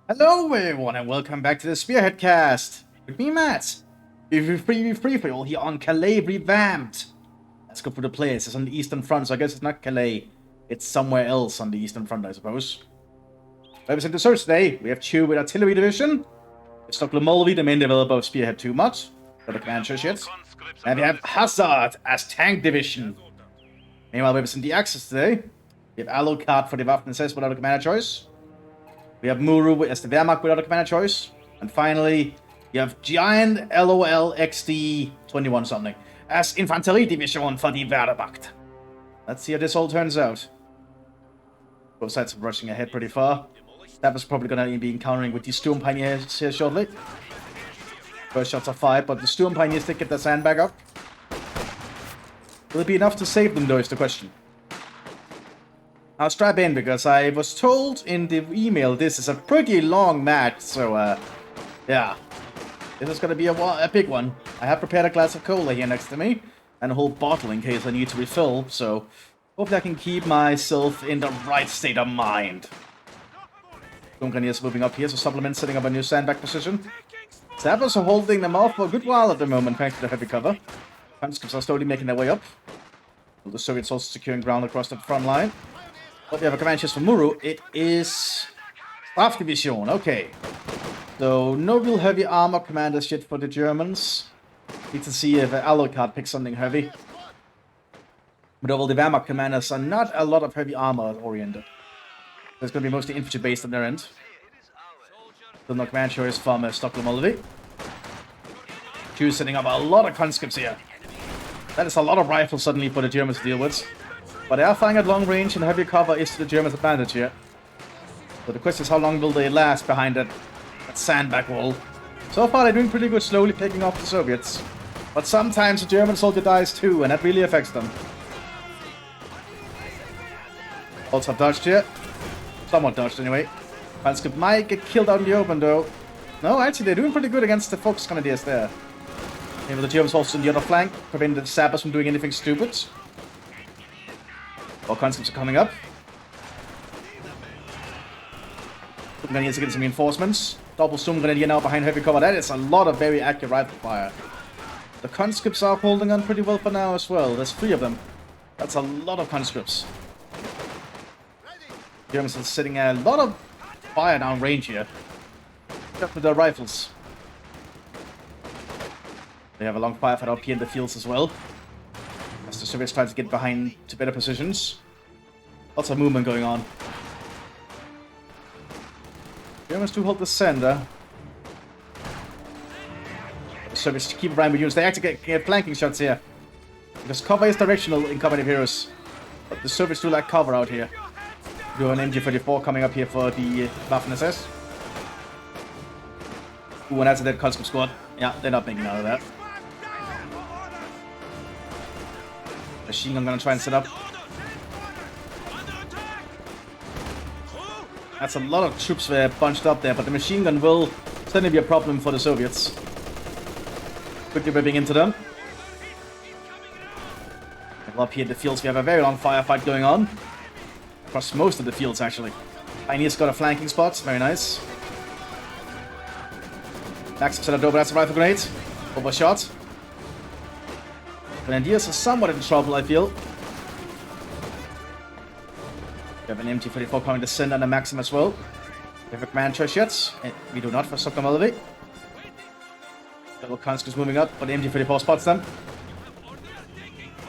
Hello everyone and welcome back to the Spearhead cast. With me, Matt. Free for all here on Calais Revamped. Let's go for the place. It's on the Eastern Front, so I guess it's not Calais. It's somewhere else on the Eastern Front, I suppose. Represent the search today. We have two with Artillery Division. It's Stockholm Mulvey, the main developer of Spearhead 2 mod. For the command shit. And we have Hazard as Tank Division. Meanwhile, we represent the Axis today. We have Alucard for the Waffen SS without a commander choice. We have Muru as the Wehrmacht without a commander choice. And finally, you have Giant LOL XD 21 something as Infanteriedivision for the Wehrmacht. Let's see how this all turns out. Both sides are rushing ahead pretty far. That was probably going to be encountering with the Sturm Pioneers here shortly. First shots are fired, but the Sturm Pioneers did get their sandbag up. Will it be enough to save them though is the question. I'll strap in because I was told in the email this is a pretty long match, so yeah. This is going to be a big one. I have prepared a glass of cola here next to me, and a whole bottle in case I need to refill, so hopefully I can keep myself in the right state of mind. Duncan moving up here, so Supplement setting up a new sandbag position. Zappers are holding them off for a good while at the moment, thanks to the heavy cover. Conscripts are slowly making their way up. The Soviets also securing ground across the front line. But we have a command chest for Muru. It is Staff Division. Okay. So no real heavy armor commanders yet for the Germans. Need to see if Alucard picks something heavy. But all the Wehrmacht commanders are not a lot of heavy armor oriented. There's going to be mostly infantry based on their end. Still no command choice from Stockholm Mulvey. Two setting up a lot of conscripts here. That is a lot of rifles suddenly for the Germans to deal with. But they are firing at long range, and heavy cover is to the Germans' advantage here. So the question is, how long will they last behind that sandbag wall? So far, they're doing pretty good, slowly picking off the Soviets. But sometimes the German soldier dies too, and that really affects them. Also dodged here. Somewhat dodged anyway. Conscript might get killed out in the open though. No, actually, they're doing pretty good against the Fox Grenadiers there. Maybe the Germans also on the other flank, preventing the sappers from doing anything stupid. All conscripts are coming up. Sturm Grenadiers to get some reinforcements. Double Sturm Grenadier now behind heavy cover. That is a lot of very accurate rifle fire. The conscripts are holding on pretty well for now as well. There's 3 of them. That's a lot of conscripts. Germans are sitting a lot of fire down range here. Except for their rifles. They have a long firefight up here in the fields as well. As the Soviets try to get behind to better positions. Lots of movement going on. Germans do hold the center. The Soviets keep running with units. They actually get flanking shots here. Because cover is directional in Company of Heroes. But the Soviets do lack cover out here. We have an MG34 coming up here for the Waffen SS. Ooh, and that's a dead conscript squad. Yeah, they're not making out of that. Machine gun gonna try and set up. That's a lot of troops bunched up there, but the machine gun will certainly be a problem for the Soviets. Quickly ripping into them. And up here in the fields, we have a very long firefight going on. Across most of the fields, actually. Pioneers got a flanking spot. Very nice. Max set up over. That's a rifle grenade. Overshot. Grenadiers are somewhat in trouble, I feel. We have an MT-34 coming to send and a Maxim as well. We have a command choice yet. We do not for Stockholm Mulvey. Double conscripts moving up, but the MT-34 spots them.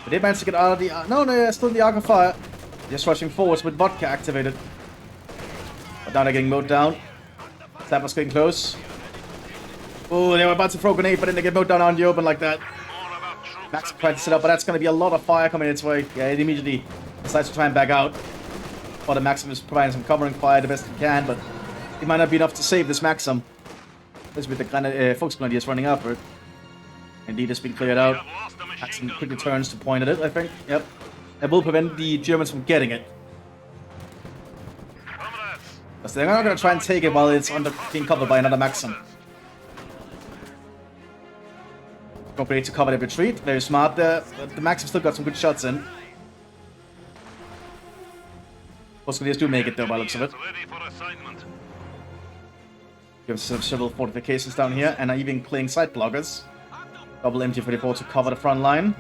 But they managed to get out of the... No, they're still in the arc of fire. Just rushing forwards with vodka activated. But now they're getting mowed down. Snapper's getting close. Oh, they were about to throw a grenade, but then they get mowed down out in the open like that. Max tried to set up, but that's going to be a lot of fire coming its way. Yeah, it immediately decides to try and back out. Or the Maxim is providing some covering fire the best he can, but it might not be enough to save this Maxim. This with the Fox Grenadiers running after it. Indeed, it's been cleared out. Maxim quickly turns to point at it, I think. Yep. That will prevent the Germans from getting it. Because they're not going to try and take it while it's being covered by another Maxim. Appropriate to cover the retreat. Very smart there. But the Maxim still got some good shots in. Most Grenadiers do make it though by the looks of it. We have several fortifications down here, and are even playing side blockers. Double MT-44 to cover the front line.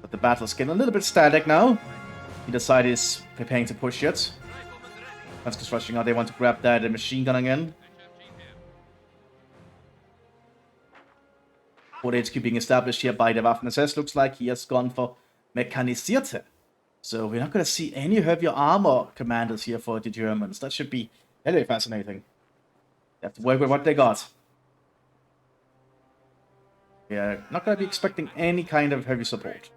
But the battle is getting a little bit static now. Either side is preparing to push yet. Mthis rushing out, they want to grab that machine gun again. Fort HQ being established here by the Waffen-SS. Looks like he has gone for Mechanisierte. So we're not going to see any heavier armor commanders here for the Germans. That should be very fascinating. They have to work with what they got. Yeah, not going to be expecting any kind of heavy support.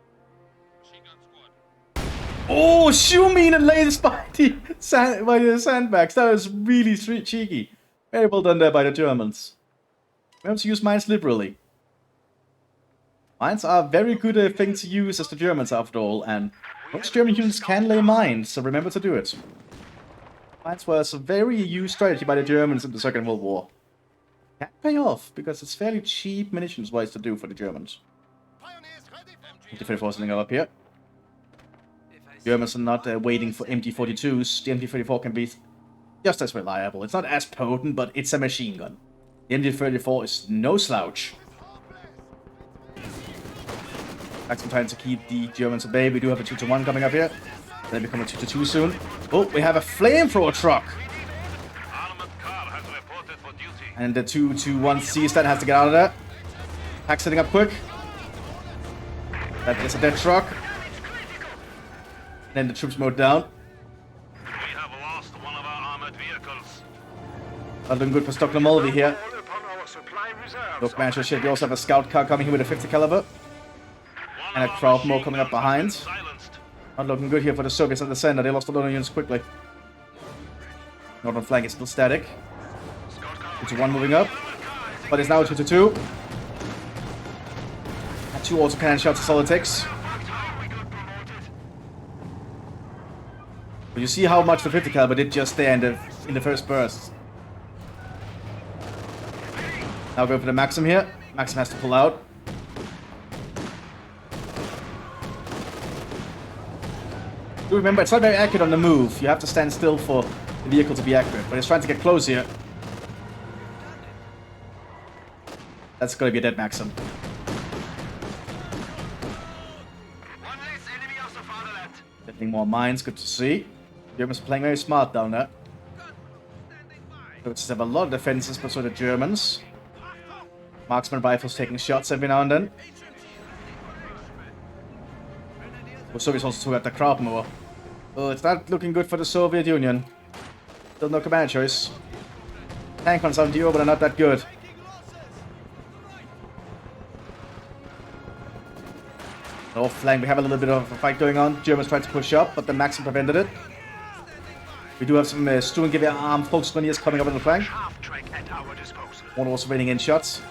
Oh, Shumin and latest by the sandbags. That was really cheeky. Very well done there by the Germans. Remember to use mines liberally. Mines are a very good thing to use as the Germans after all, and most German units can lay mines, so remember to do it. Mines was a very used strategy by the Germans in the Second World War. Can pay off, because it's fairly cheap munitions-wise to do for the Germans. MT-44 sitting up here. Germans are not waiting for MT-42s. The MT-34 can be just as reliable. It's not as potent, but it's a machine gun. The MT-34 is no slouch. Some time to keep the Germans at bay. We do have a 2-1 coming up here. They become a 2-2 soon. Oh, we have a flamethrower truck. And the 2-1 sees that, has to get out of there. Pack setting up quick. That is a dead truck. And then the troops mowed down. We have lost one of our armored vehicles. Not looking good for Stockholm Mulvey here. Look, man, shit. We also have a scout car coming here with a 50 caliber. And a crowd more coming up behind. Not looking good here for the Soviets at the center. They lost a lot of units quickly. Northern flank is still static. 2-1 moving up. But it's now 2-2. And 2 autocannon shots is all it takes. But you see how much the 50 caliber did just there in the first burst. Now go for the Maxim here. Maxim has to pull out. Do remember, it's not very accurate on the move. You have to stand still for the vehicle to be accurate. But it's trying to get close here. That's going to be a dead Maxim. Getting more mines, good to see. Germans are playing very smart down there. Brits have a lot of defenses, but so the Germans. Marksman rifles taking shots every now and then. The Soviets also took out the crowd more. Oh, it's not looking good for the Soviet Union. Still no command choice. Tank ones out Dio, but they're not that good. North flank, we have a little bit of a fight going on. Germans tried to push up, but the Maxim prevented it. We do have some Sturmgewehr armed Volksgrenadiers coming up on the flank. One also raining in shots.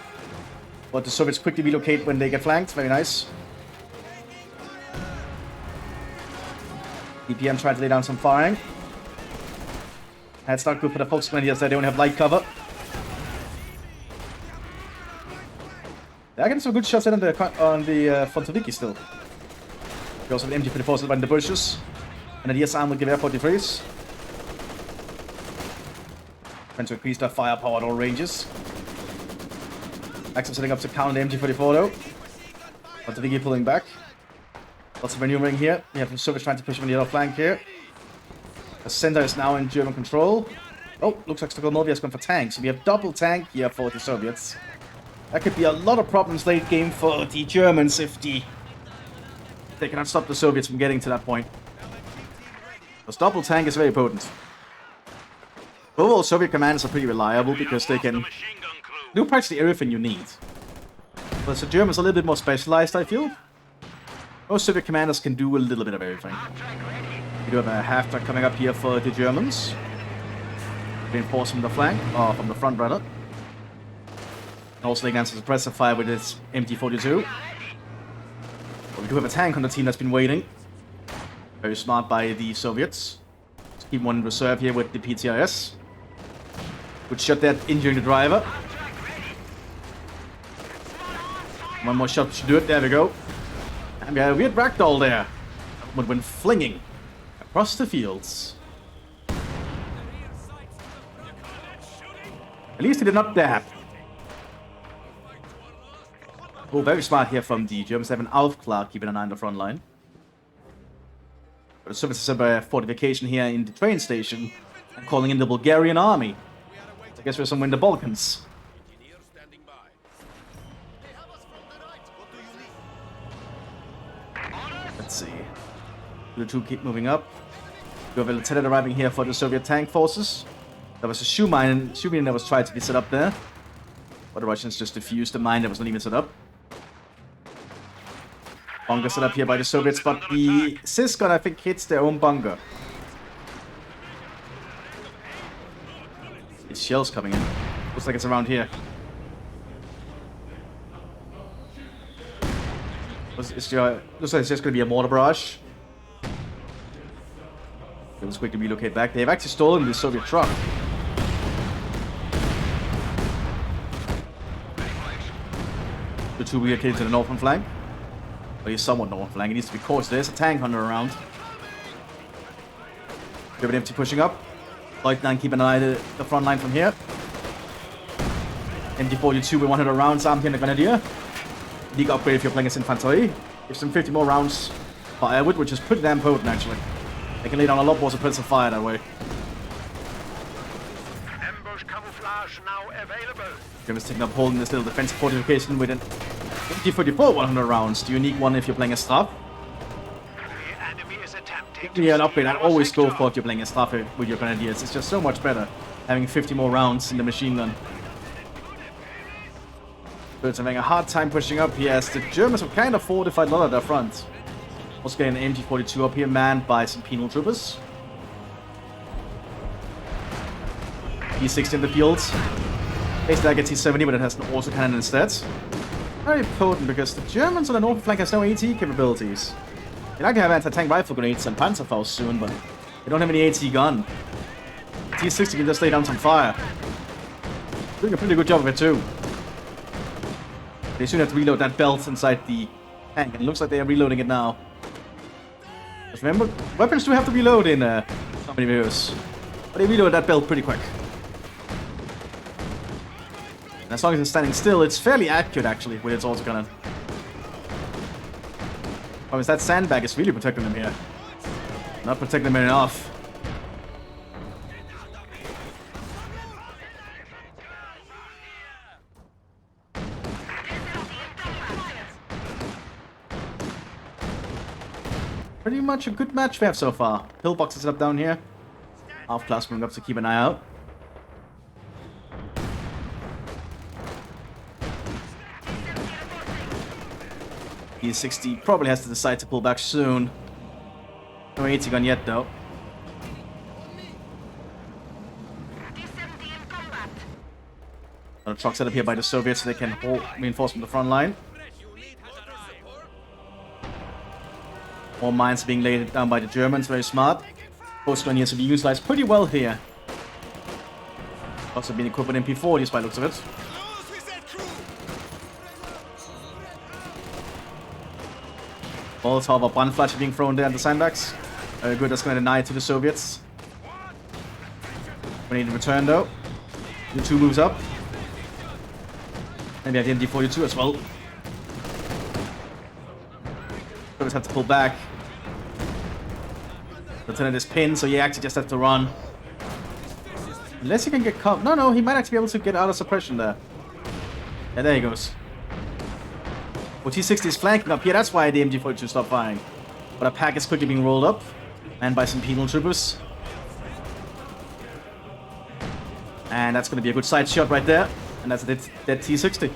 But the Soviets quickly relocate when they get flanked. Very nice. DPM trying to lay down some firing. That's not good for the Volksgrenadiers. They don't have light cover. They're getting some good shots in on the Fontoviki still. We also have the MG-44s in the bushes. And the DS armored Gewehr 43s. Trying to increase their firepower at all ranges. Maxim setting up to counter the MG-44 though. Fontoviki pulling back. Lots of maneuvering here. We have the Soviets trying to push him on the other flank here. The center is now in German control. Oh, looks like Stockholm Mulvey has gone for tanks. So we have double tank here for the Soviets. That could be a lot of problems late game for the Germans if they cannot stop the Soviets from getting to that point. Because double tank is very potent. Overall, Soviet commanders are pretty reliable because they can do practically everything you need. But the Germans are a little bit more specialized, I feel. Most Soviet commanders can do a little bit of everything. We do have a half-track coming up here for the Germans. Reinforced from the flank, or from the front rather. Also against the suppressive fire with its MT-42. But we do have a tank on the team that's been waiting. Very smart by the Soviets. Let's keep one in reserve here with the PTRS. Good shot there, injuring the driver. One more shot should do it, there we go. And we had a weird ragdoll there. When flinging across the fields. At least he did not dab. Oh, very smart here from the Germans. They have an Aufklar keeping an eye on the front line. But the Soviets set up a fortification here in the train station and calling in the Bulgarian army. I guess we're somewhere in the Balkans. Let's see. The two keep moving up. We have a lieutenant arriving here for the Soviet tank forces. There was a shoe mine that was tried to be set up there. But the Russians just defused the mine that was not even set up. Bunker set up here by the Soviets, but the SIS gun, I think, hits their own bunker. It's shells coming in. Looks like it's around here. Looks like it's just going to be a mortar barrage. Let's quickly relocate back. They've actually stolen the Soviet truck. The two relocated to the northern flank. Well, he's somewhat northern flank. It needs to be cautious. There's a tank hunter around. We have an empty pushing up. Lieutenant, keep an eye on the front line from here. MD-42 with 100 rounds armed here in the Grenadier. League upgrade if you're playing as infantry. Gives them 50 more rounds firewood, which is pretty damn potent actually. They can lay down a lot more suppressive fire that way. Ambush camouflage now available. Germans taking up hold in this little defensive fortification with an MD-44 100 rounds. The unique one if you're playing a staff. The enemy is attempting Yeah, an upgrade I'd always go for if you're playing a staff with your Grenadiers. It's just so much better having 50 more rounds in the machine gun. But I'm having a hard time pushing up here as the Germans have kind of fortified a lot of their front. Also getting an MG-42 up here, manned by some penal troopers. T-60 in the field. Basically like a T-70, but it has an autocannon instead. Very potent because the Germans on the northern flank has no AT capabilities. They like to have anti-tank rifle grenades and Panzerfaust soon, but they don't have any AT gun. T-60 can just lay down some fire. Doing a pretty good job of it too. They soon have to reload that belt inside the tank, and it looks like they are reloading it now. Just remember, weapons do have to reload in so many videos. But they reload that belt pretty quick. And as long as it's standing still, it's fairly accurate actually with its autocannon. Because that sandbag is really protecting them here. Not protecting them enough. Pretty much a good match we have so far. Pillbox is up down here. Half class moving up to keep an eye out. E60 probably has to decide to pull back soon. No AT gun yet though. Another truck set up here by the Soviets so they can hold reinforcement the front line. More mines being laid down by the Germans, very smart. Post gun here to be utilized pretty well here. Also being equipped with MP40s by the looks of it. Molotov or Brandflasche being thrown there at the sandbags. Very good, that's going to deny to the Soviets. We need to return though. U2 moves up. Maybe at the MD-42 as well. Soviets have to pull back. Lieutenant is pinned, so you actually just have to run. Unless you can get caught. No, he might actually be able to get out of suppression there. Yeah, there he goes. Well, T-60 is flanking up here, that's why the MG-42 stopped firing. But a pack is quickly being rolled up. And by some penal troopers. And that's going to be a good side shot right there. And that's a dead T-60.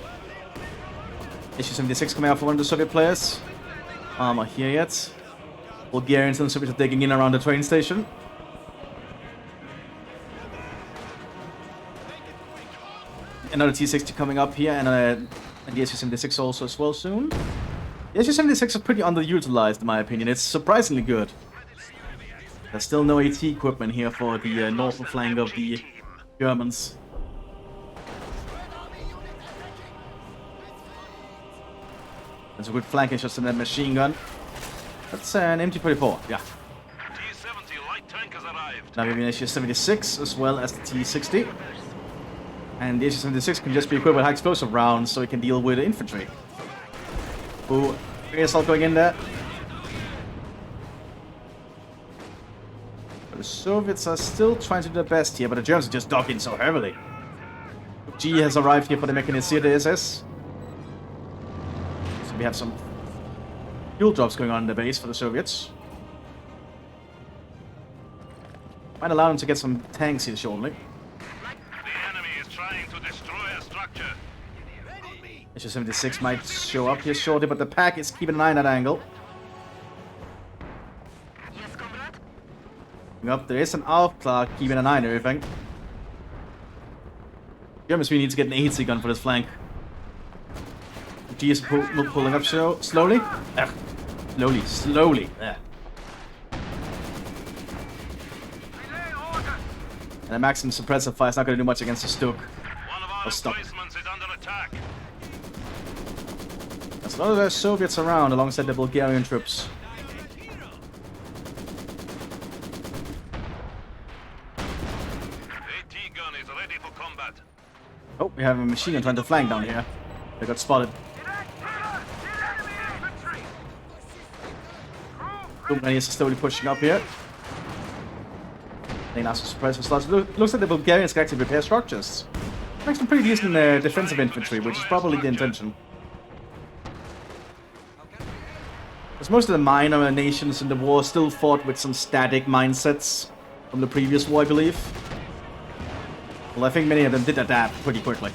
Issue-76 coming out for one of the Soviet players. Armor here yet. Bulgarians and Soviets are digging in around the train station. Another T-60 coming up here, and the Issue-76 also as well soon. The Issue-76 is pretty underutilized in my opinion. It's surprisingly good. There's still no AT equipment here for the northern flank of the Germans. There's a good flanking shot in that machine gun. That's an MT-44, yeah. T-70 light tank has arrived. Now we have an Issue-76 as well as the T-60. And the HE-76 can just be equipped with high explosive rounds so it can deal with the infantry. Ooh, assault going in there. But the Soviets are still trying to do their best here, but the Germans are just docking so heavily. G has arrived here for the mechanized SS. So we have some fuel drops going on in the base for the Soviets. Might allow them to get some tanks here shortly. The enemy is trying to destroy a structure. HE-76 might show up here shortly, but the pack is keeping an eye on that angle. Up, there is an Aufklar keeping an eye on everything. Germans really need to get an AT gun for this flank. G is pulling up slowly. Slowly. There. And the maximum suppressive fire is not going to do much against the Stuk. One of our emplacements is under attack. There's a lot of Soviets around alongside the Bulgarian troops. AT gun is ready for combat. Oh, we have a machine gun trying to flank down here. They got spotted. Germany is slowly pushing up here. They now suppress the slots. Looks like the Bulgarians can actually repair structures. Makes some pretty decent defensive infantry, which is probably the intention. Because most of the minor nations in the war still fought with some static mindsets from the previous war, I believe. Well, I think many of them did adapt pretty quickly.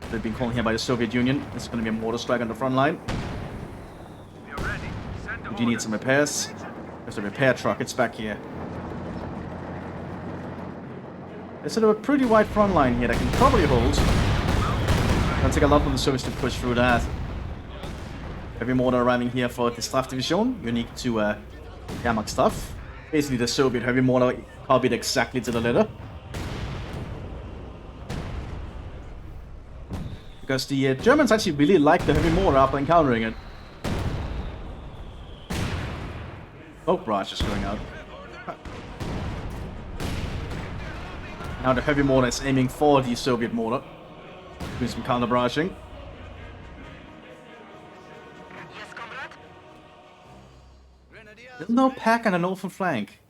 They've been called here by the Soviet Union. This is going to be a mortar strike on the front line. We need some repairs. There's a repair truck. It's back here. There's sort of a pretty wide front line here that can probably hold. It'll take a lot for the Soviets to push through that. Heavy mortar arriving here for the Straf Division, unique to Wehrmacht stuff. Basically the Soviet heavy mortar copied exactly to the letter. Because the Germans actually really like the heavy mortar after encountering it. Oh, barrage is going out. Now the heavy mortar is aiming for the Soviet mortar. Doing some counter barraging. There's no pack on the northern flank.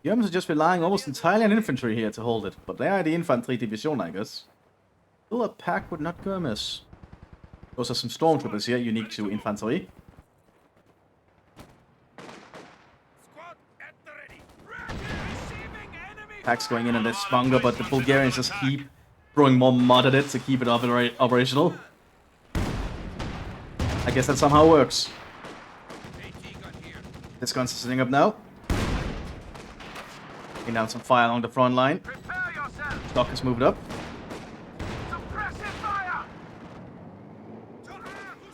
The Germans are just relying almost entirely on infantry here to hold it. But they are the infantry division, I guess. Still, a pack would not go amiss. Those are some stormtroopers here, unique to infantry. Packs going in and they're stronger, but the Bulgarians just keep throwing more mud at it to keep it operational. I guess that somehow works. This gun's sitting up now. Taking down some fire along the front line. Stock has moved up.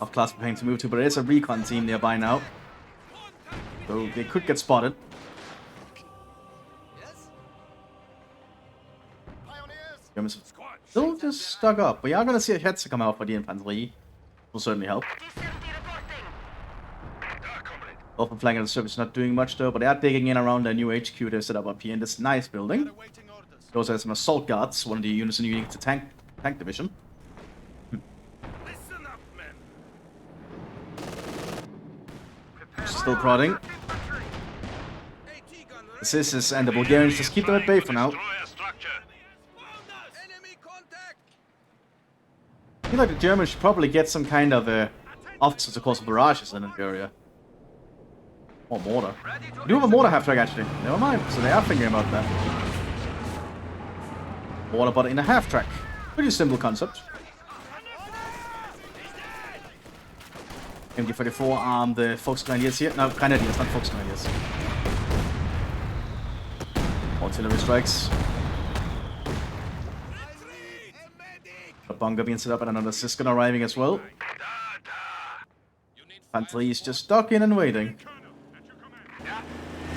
Off class preparing to move to, but there is a recon team nearby now. So they could get spotted. Germans still just stuck up. We are going to see a head to come out for the infantry. Will certainly help. Open flank of the Soviets not doing much though, but they are digging in around their new HQ they set up here in this nice building. They also have some assault guards, one of the units unique to tank division. Still prodding. The Sisses and the Bulgarians just keep them at bay for now. I feel like the Germans should probably get some kind of officers to cause some barrages in that area. Or mortar. We do have a mortar half-track actually. Never mind. So they are thinking about that. Mortar but in a half-track. Pretty simple concept. MG-44 armed the Volksgrenadiers here. No, Grenadiers, not Volksgrenadiers. Artillery strikes. A bunker being set up and another Siskin arriving as well. Infantry is just docking and waiting.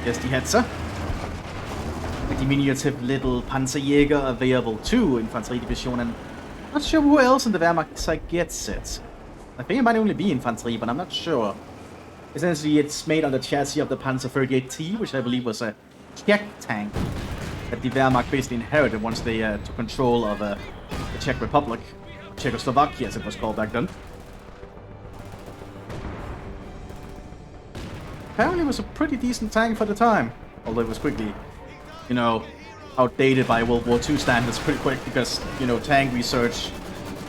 Here's the Hetzer. With the diminutive little Panzerjäger available to Infantry Division, and not sure who else in the Wehrmacht side gets it. I think it might only be infantry, but I'm not sure. Essentially, it's made on the chassis of the Panzer 38T, which I believe was a Czech tank. that the Wehrmacht basically inherited once they took control of the Czech Republic, Czechoslovakia as it was called back then. Apparently it was a pretty decent tank for the time, although it was quickly, you know, outdated by World War II standards pretty quick because, you know, tank research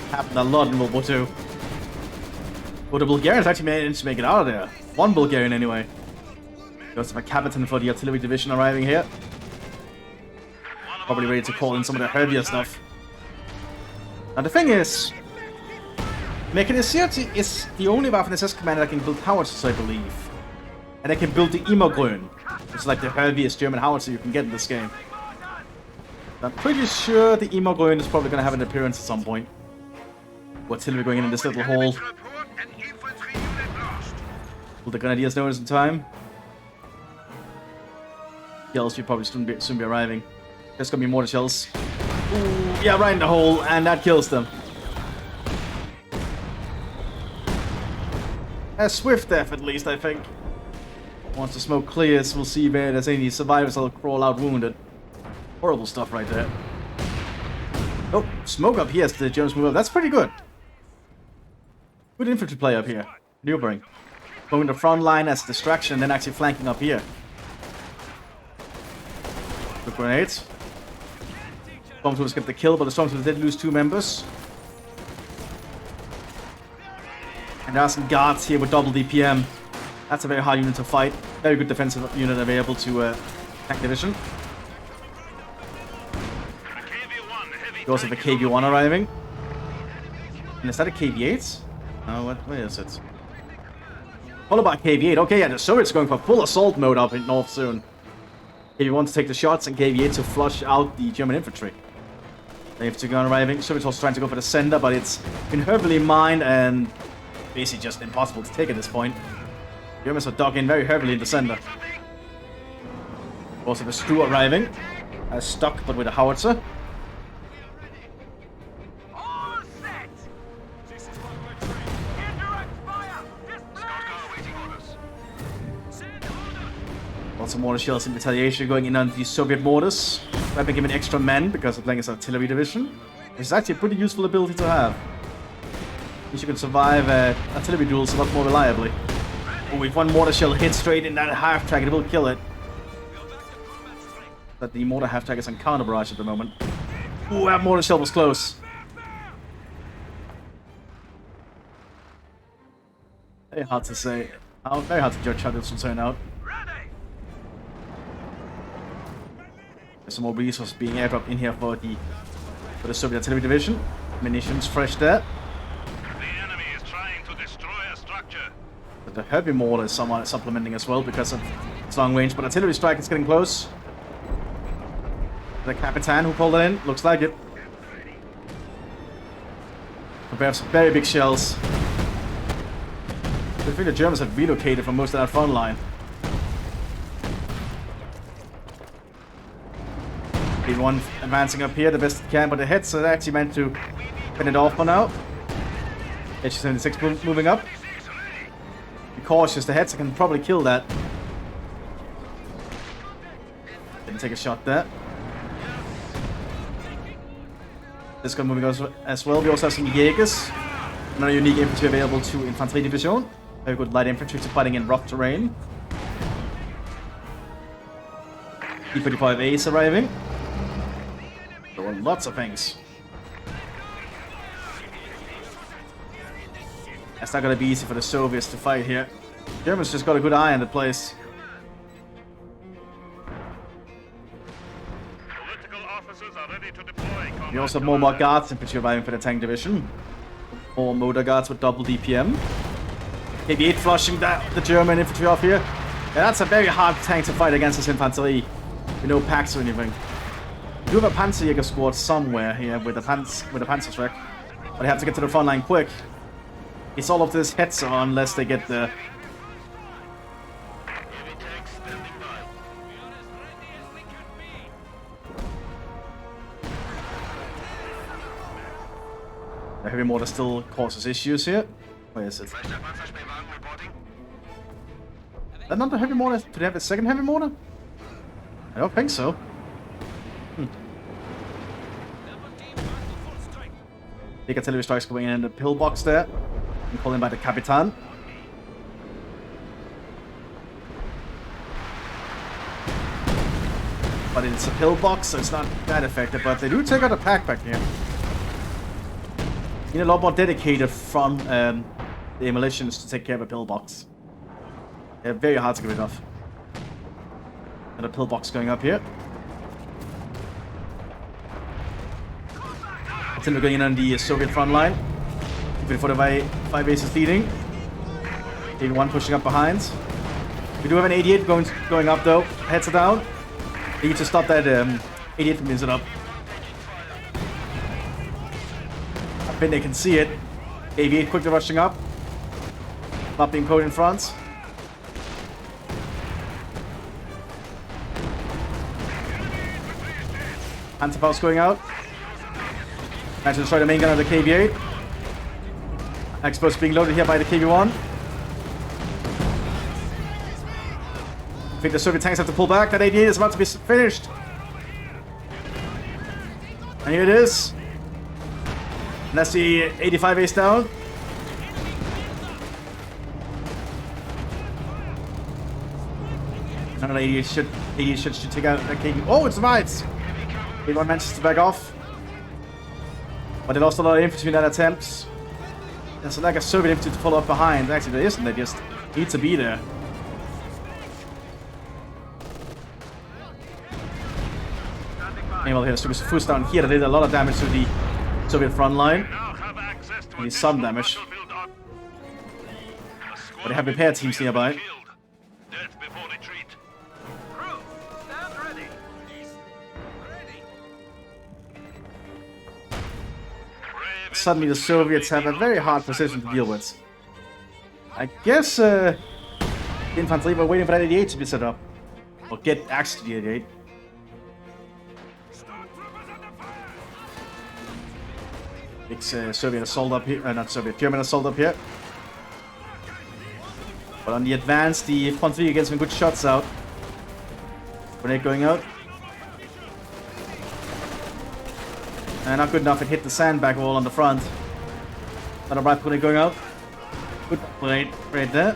happened a lot in World War II. But the Bulgarians actually managed to make it out of there. One Bulgarian anyway. There's a captain for the artillery division arriving here. Probably ready to call in some of the heavier stuff. Now the thing is, Mattcasting is the only Waffen-SS commander that can build howitzers, I believe. And they can build the Immergrün, which is like the heaviest German howitzer you can get in this game. I'm pretty sure the Immergrün is probably going to have an appearance at some point. Artillery going in this little hole. Will the Grenadiers notice in time? Shells will probably soon be arriving. There's going to be mortar shells. Ooh, yeah, right in the hole, and that kills them. A swift death, at least, I think. Once the smoke clears, we'll see where there's any survivors that'll crawl out wounded. Horrible stuff right there. Oh, smoke up here as the Germans move up. That's pretty good. Good infantry play up here. Maneuvering. Going the front line as a distraction and then actually flanking up here. Good grenades. Stormtroopers get the kill, but the Stormtroopers did lose 2 members. And there are some guards here with double DPM. That's a very hard unit to fight. Very good defensive unit available to tank division. We also have a KV-1 arriving. And is that a KV-8? Oh, what is it? Followed by KV-8. Okay, yeah, the Soviets are going for full assault mode up in north soon. KV-1 to take the shots and KV-8 to flush out the German infantry. They have 2 gun arriving. Soviets also trying to go for the center, but it's been heavily mined and basically just impossible to take at this point. Germans are dug in very heavily in the center. Also the Screw arriving. Stuck, but with a howitzer. Also mortar shells in retaliation going in on the Soviet mortars. I've been given extra men because of playing as artillery division. Which is actually a pretty useful ability to have. Means you can survive artillery duels a lot more reliably. Oh, if one mortar shell hits straight in that half track, it will kill it. But the mortar half track is on counter barrage at the moment. Ooh, that mortar shell was close. Very hard to say. Very hard to judge how this will turn out. There's some more resources being airdropped in here for the Soviet artillery division. Munitions fresh there. The enemy is trying to destroy a structure. But the heavy mortar is somewhat supplementing as well because of its long range. But artillery strike is getting close. The Capitan who pulled it in, looks like it. Prepare some very big shells. I think the Germans have relocated from most of that front line. One advancing up here the best it can, but the hits are actually meant to finish it off for now. HE-76 moving up. Be cautious, the heads can probably kill that. Didn't take a shot there. This gun moving as well. We also have some Jägers. Another unique infantry available to Infanterie Division. Very good light infantry to fighting in rough terrain. E-35As arriving. Doing lots of things. It's not gonna be easy for the Soviets to fight here. Germans just got a good eye on the place. Political officers are ready to deploy. We also have more guards infantry arriving for the tank division. More motor guards with double DPM. KV-8 flushing the German infantry off here. Yeah, that's a very hard tank to fight against this infantry. With no packs or anything. We do have a Panzerjäger squad somewhere here with a Panzerschreck. But they have to get to the front line quick. It's all of this hits on unless they get the... The heavy mortar still causes issues here. Where is it? Is that not the heavy mortar? Do they have a second heavy mortar? I don't think so. Big artillery strikes going in the pillbox there. I'm calling by the Capitan. But it's a pillbox, so it's not that effective. But they do take out a pack back here. You need a lot more dedicated from the militians to take care of a pillbox. They're very hard to get rid of. And a pillbox going up here. Artillery going in on the Soviet front line. 45 bases leading. 81 pushing up behind. We do have an 88 going up though. Heads are down. They need to stop that 88 from using up. I think they can see it. 88 quickly rushing up. Not being caught in front. Antipouse going out. Managed to destroy the main gun of the KV-8. Exposed being loaded here by the KV-1. I think the Soviet tanks have to pull back. That 88 is about to be finished. And here it is. And that's the 85 ace down. Another 88 should take out that KV. Oh, it survives! KV-1 manages to back off. But they lost a lot of infantry in that attempt. There's like a Soviet infantry to follow up behind. Actually, there isn't. They just need to be there. Meanwhile, here's Mthis down here. That did a lot of damage to the Soviet front line. Only some damage. But they have repair teams nearby. Suddenly the Soviets have a very hard position to deal with. I guess the infantry were waiting for that 88 to be set up. Or get access to the 88. Big Soviet assault up here, not Soviet, German assault up here. But on the advance, the infantry gets some good shots out. Grenade going out. And not good enough, it hit the sandbag wall on the front. Another right grenade going out. Good grenade right there.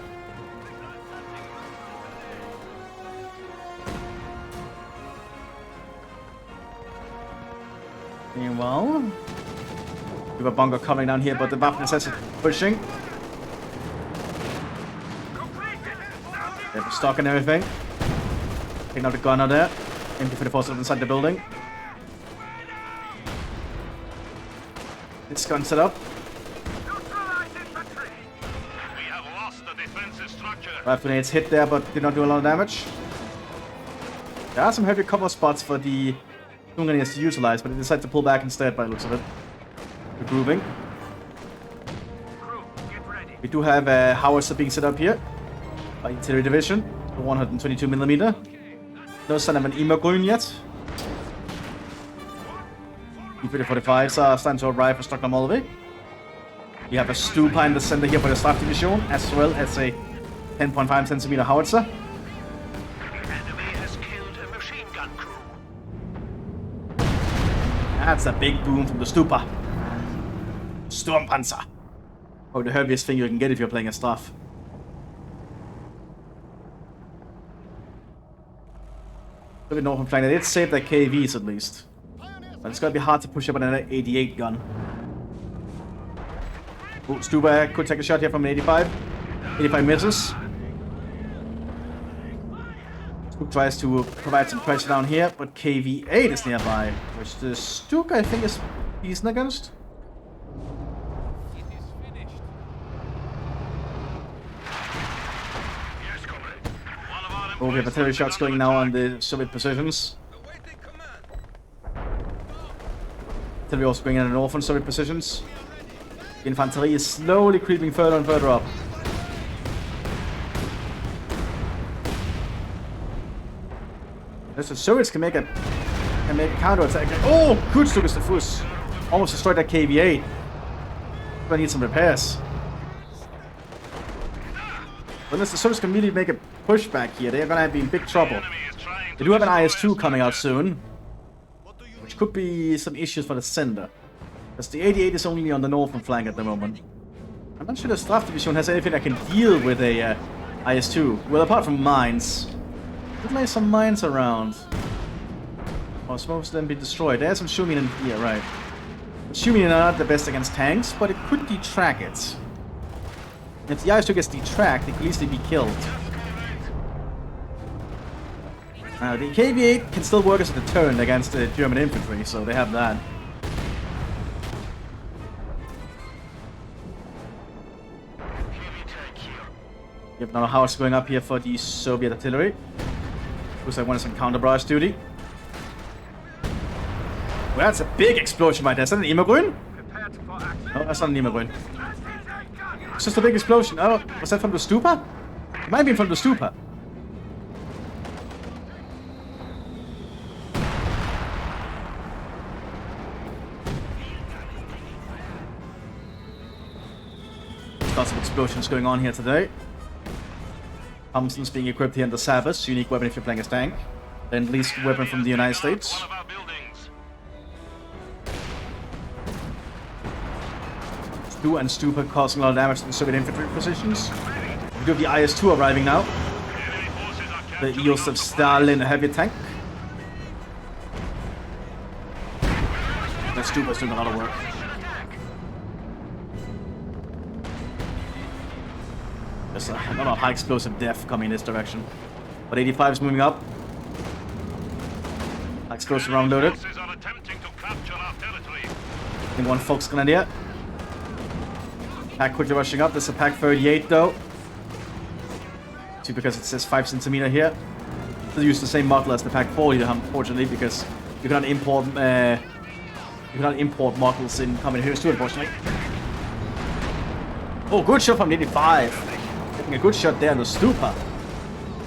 Well, we have a bunker coming down here, but the Waffen is pushing. They have a stock and everything. Taking out the gunner there. Empty for the force inside the building. This gun set up. Right grenades hit there, but did not do a lot of damage. There are some heavy cover spots for the Hungarians to utilize, but they decide to pull back instead by the looks of it. Regrouping. We do have a howitzer being set up here by Artillery Division, the 122mm. No sign of an Immergrün yet. E-45s are starting to arrive for Stockholm Molotov. We have a Stupa in the center here for the Staff Division, as well as a 10.5cm howitzer. That's a big boom from the Stupa. Sturmpanzer. Oh, the heaviest thing you can get if you're playing a Staff. So we know from flank that it saved their KVs at least. But it's gonna be hard to push up another 88 gun. Oh, Stuba could take a shot here from an 85. 85 misses. Stuk tries to provide some pressure down here, but KV-8 is nearby, which the Stuk I think is decent against. Oh, we have artillery shots going now on the Soviet positions. Artillery also going in the northern Soviet positions. The infantry is slowly creeping further and further up. The Soviets can make a counter-attack. Oh, good Stuk is the Fuss. Almost destroyed that KV-8. Gonna need some repairs. Unless the Soviets can really make a pushback here, they're gonna be in big trouble. They do have an IS-2 coming out soon. which could be some issues for the center. Because the 88 is only on the northern flank at the moment. I'm not sure the Staff Division has anything that can deal with a IS-2. Well, apart from mines. Could lay some mines around. Or most of them be destroyed. There's some Shumin in here, right. Shumin are not the best against tanks, but it could detrack it. If the IS-2 gets detracked, it could easily be killed. The KV-8 can still work as a deterrent against the German infantry, so they have that. We have another house going up here for the Soviet artillery. Looks like one is on counter-barrage duty. Well, that's a big explosion right there. Is that an Immergrün? No, that's not an Immergrün. It's just a big explosion. Oh, was that from the Stupa? It might be from the Stupa. Lots of explosions going on here today. Thompson's being equipped here in the Savas, unique weapon if you're playing as tank. Then least weapon from the United States. Stu and Stupa causing a lot of damage to the Soviet infantry positions. We have the IS-2 arriving now. The Josef Stalin heavy tank. That Stupa's doing a lot of work. There's a lot of high explosive death coming in this direction. But 85 is moving up. High explosive round loaded. I think one Fox Grenadier. Pack quickly rushing up. There's a Pack 38 though. See, because it says 5 centimeter here. Still use the same model as the Pack 40, unfortunately, because you cannot import models in coming here too, unfortunately. Oh, good shot from 85. Taking a good shot there on the Stupa.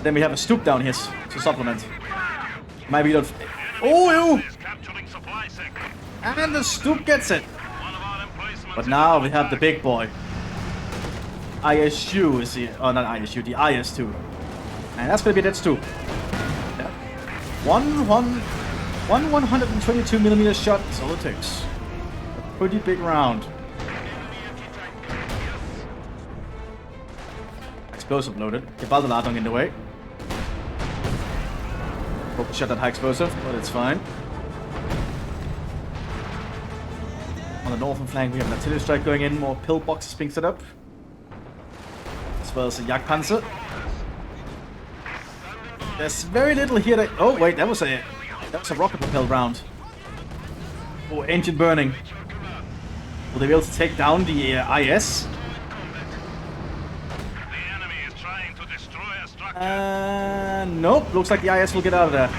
Then we have a Stup down here to supplement. Maybe don't. Oh, ew. And the Stup gets it. But now we have the big boy. ISU is here. Oh, not ISU, the IS-2. And that's gonna be that Stup. Yeah. One 122mm shot is all it takes. A pretty big round. Explosive loaded. Gebaldeladung in the way. Hope to shot that high explosive, but it's fine. On the northern flank, we have an artillery strike going in, more pillboxes being set up, as well as a Jagdpanzer. There's very little here that. Oh wait, that was a rocket-propelled round. Oh, engine burning. Will they be able to take down the IS? Nope. Looks like the IS will get out of there.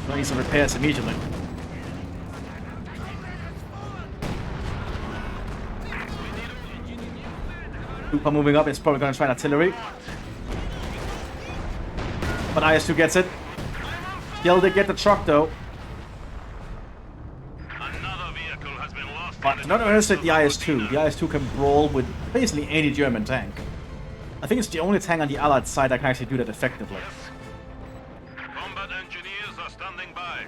We'll need some repairs immediately. Stupa moving up, it's probably going to try artillery. But IS-2 gets it. Still they get the truck though. But not underestimate the IS-2. The IS-2 can brawl with basically any German tank. I think it's the only tank on the Allied side that can actually do that effectively. Combat engineers are standing by.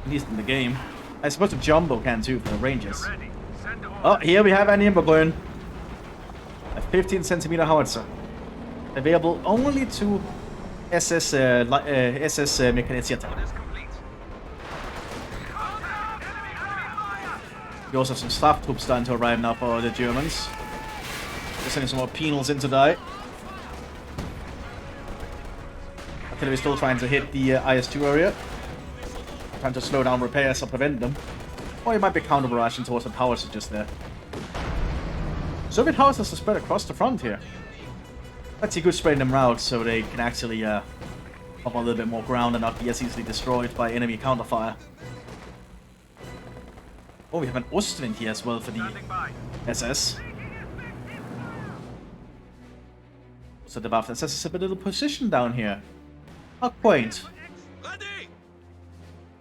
At least in the game. I suppose the Jumbo can too for the Rangers. Oh, here we have an Immergrün. A 15 centimeter howitzer. Available only to SS Mechanisierte. We also have some staff troops starting to arrive now for the Germans. They're sending some more penals in to die. Artillery still trying to hit the IS-2 area. Trying to slow down repairs or prevent them. Or you might be counter-barraging towards the towers just there. Soviet houses are spread across the front here. That's a good spreading them out so they can actually cover a little bit more ground and not be as easily destroyed by enemy counterfire. Oh, we have an Ostwind here as well for the SS. So the buff SS is a little position down here. How quaint.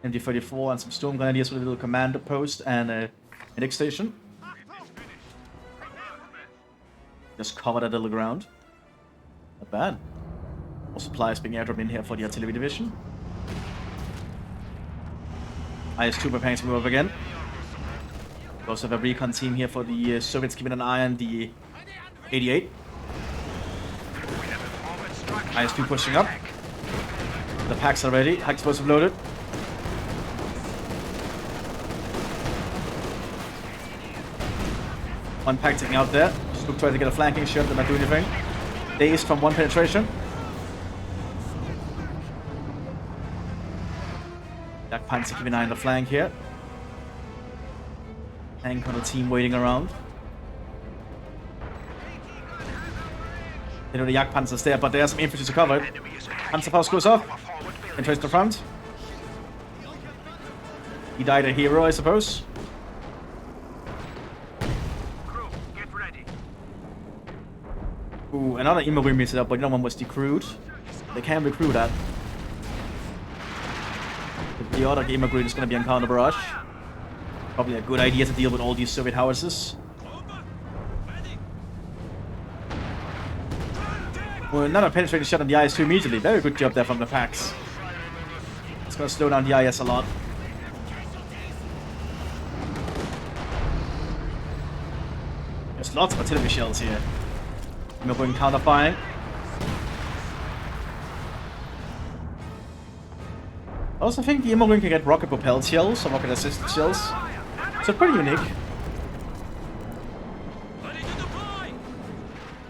MD-34 and some Storm Grenadiers with a little commander post and a medic station. Just cover that little ground. Not bad. More supplies being airdropped in here for the artillery division. IS-2 preparing to move over again. We also have a recon team here for the Soviets keeping an eye on the 88. IS-2 pushing up. The packs are ready. Hack explosive loaded. One pack taking out there. Just look trying to get a flanking shot, but not do anything. Dazed from one penetration. Jack Panzer keeping an eye on the flank here. Tank on the team waiting around. You know the Yak Panzer's there, but there's some infantry to cover it. Panzerfaust goes off. Enters the front. He died a hero, I suppose. Ooh, another immigrant meets it up, but the other one was decrewed. They can recruit that. The other immigrant is going to be on counter barrage. Probably a good idea to deal with all these Soviet howitzers. Well, another penetrating shot on the IS-2 immediately. Very good job there from the packs. It's going to slow down the IS a lot. There's lots of artillery shells here. We're going counter-firing. I also think the immigrant can get rocket-propelled shells or rocket-assisted shells. So pretty unique.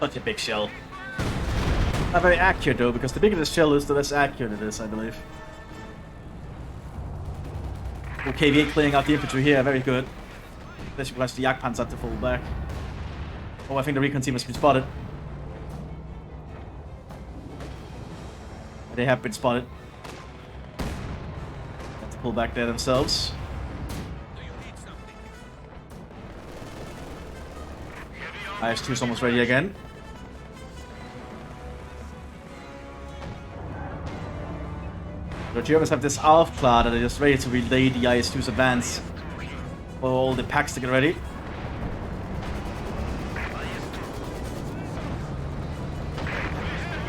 Such a big shell. Not very accurate though, because the bigger the shell is, the less accurate it is, I believe. Okay, KV-8 clearing out the infantry here, very good. Especially once the Yak Panzer to fall back. Oh, I think the recon team has been spotted. They have been spotted. Have to pull back there themselves. IS-2 is almost ready again. The Germans have this Aufklar that are just ready to relay the IS-2's advance. For all the packs to get ready.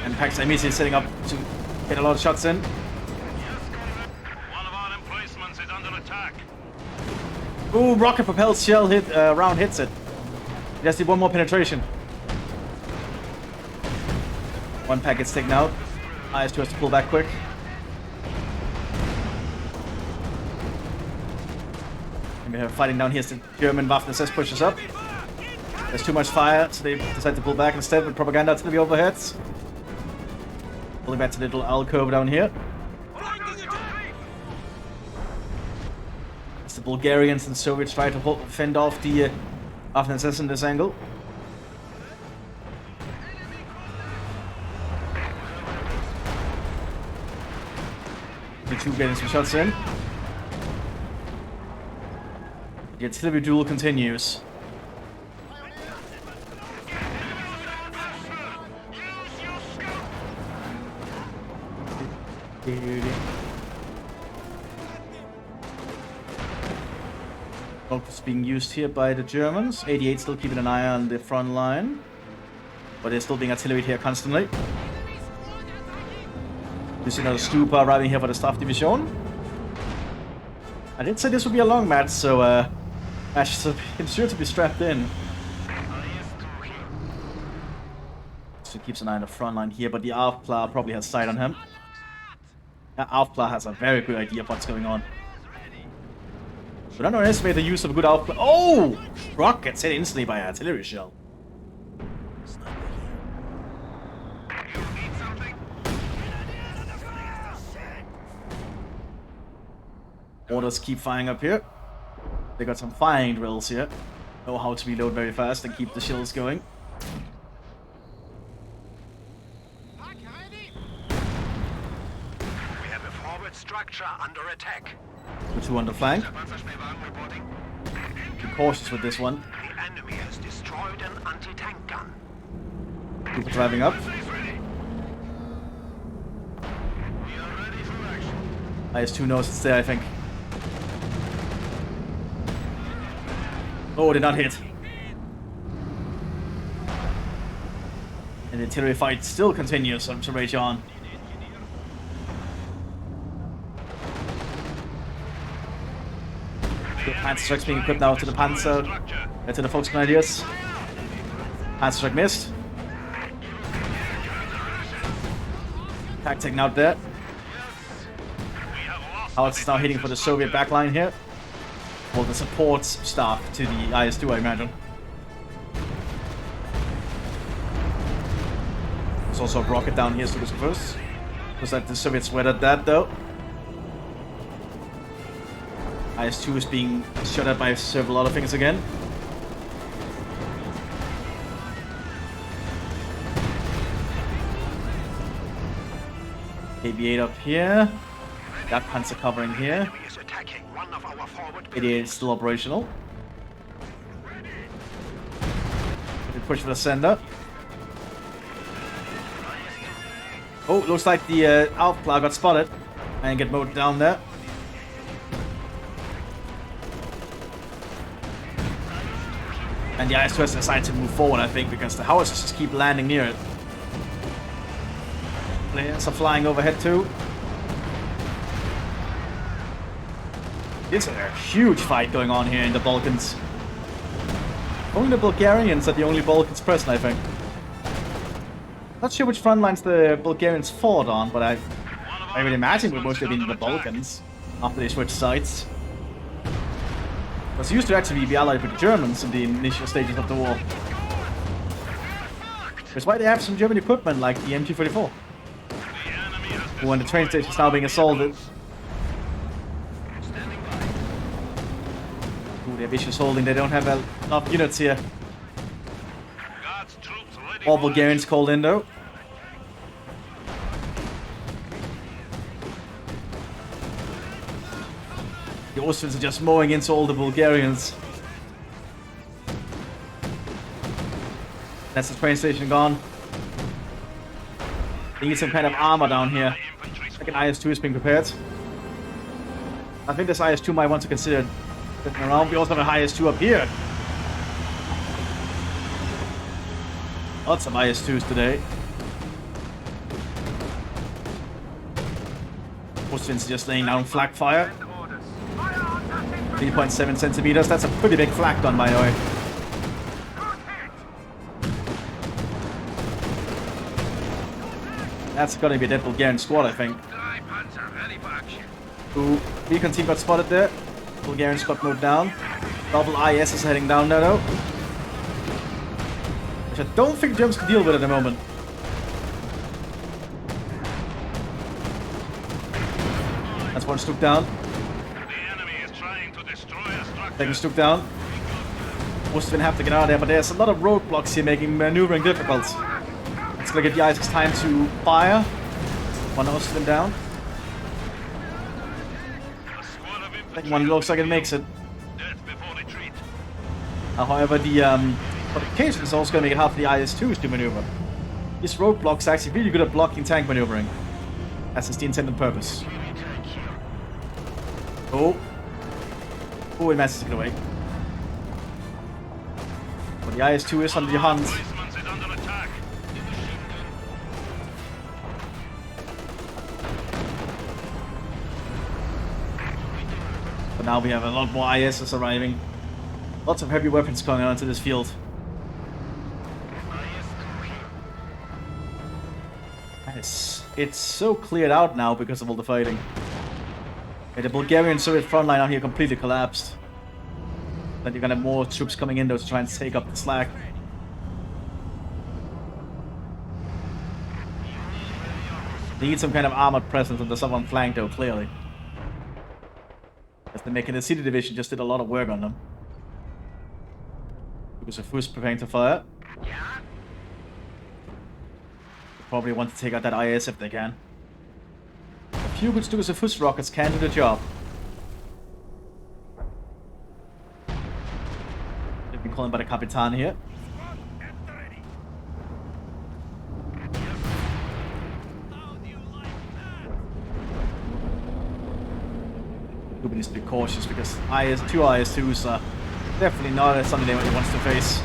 And packs are immediately setting up to get a lot of shots in. One of our emplacements is under attack. Ooh, rocket propelled shell round hits it. It just did one more penetration. One pack gets taken out. IS-2 has to pull back quick. And we have fighting down here as the German Waffen-SS pushes up. There's too much fire, so they decide to pull back instead with propaganda to the overheads. Pulling back to the little alcove down here. As the Bulgarians and Soviets try to fend off the Waffen-SS in this angle. The two getting some shots in. The artillery duel continues. Focus being used here by the Germans. 88 still keeping an eye on the front line. But they're still being artillery here constantly. You see another Stupa arriving here for the Staff Division. I did say this would be a long match, so match should ensure to be strapped in. So he keeps an eye on the front line here, but the Aufklar probably has sight on him. Aufklar has a very good idea of what's going on. But don't underestimate the use of a good Aufklar. Oh! Rock gets hit instantly by an artillery shell. Orders keep firing up here. They got some firing drills here. Know how to reload very fast and keep the shells going. We have a forward structure under attack. The two on the flank. Be cautious with this one. The enemy has destroyed an anti-tank gun. People driving up. IS-2 knows it's there, I think. Oh, did not hit. And the artillery fight still continues on Rage on. The Panzer Strike's being equipped now to the Panzer, to the Volksgrenadiers. Panzer Strike missed. Attack taken out there. Howitz is now hitting for the Soviet backline here. Well, the support staff to the IS-2, I imagine. There's also a rocket down here, so this first. Looks like the Soviets weathered that, though. IS-2 is being shot at by several other things again. KB-8 up here. That Panzer covering here. It is still operational. We push for the sender. Oh, looks like the Alpha got spotted and get mowed down there. And the IS-2 has decided to move forward, I think, because the howitzers just keep landing near it. Players are flying overhead too. It's a huge fight going on here in the Balkans. Only the Bulgarians are the only Balkans present, I think. Not sure which front lines the Bulgarians fought on, but I would imagine it would mostly be in the Balkans after they switched sides. It was used to actually be allied with the Germans in the initial stages of the war. That's why they have some German equipment like the MT-34. When the train station is now being assaulted. Ooh, they're vicious holding, they don't have enough units here. All Bulgarians called in though. The Austrians are just mowing into all the Bulgarians. That's the train station gone. They need some kind of armor down here. Like an IS-2 is being prepared. I think this IS-2 might want to consider getting around. We also have an IS-2 up here. Lots of IS-2s today. Austrians just laying down flak fire. 3.7 centimeters. That's a pretty big flak gun, by the way. That's gonna be a dead Bulgarian squad, I think. Ooh, recon team got spotted there. Bulgarian squad moved down. Double IS is heading down there though. Which I don't think Germans can deal with at the moment. That's one Stuk down. Second Stuk down. Austrian have to get out of there, but there's a lot of roadblocks here making maneuvering difficult. It's gonna give the ISIS time to fire. One Austrian down. Second one looks like it makes it. However, the fortification is also gonna make it hard for the IS-2s to maneuver. These roadblocks are actually really good at blocking tank maneuvering. That's the intended purpose. Oh. Oh, it messes it away. But the IS-2 is on the hunt. But now we have a lot more ISs arriving. Lots of heavy weapons coming onto this field. It's so cleared out now because of all the fighting. Okay, the Bulgarian Soviet front line out here completely collapsed. Then you're gonna have more troops coming in though to try and take up the slack. They need some kind of armored presence on the southern flank though, clearly. As the Mechanized Division just did a lot of work on them. Because of Fuss preparing to fire. They probably want to take out that IS if they can. A few good Stukas of Fuss rockets can do the job. They've been called by the Capitan here. Ruben needs to be cautious because two IS-2s are definitely not something he wants to face.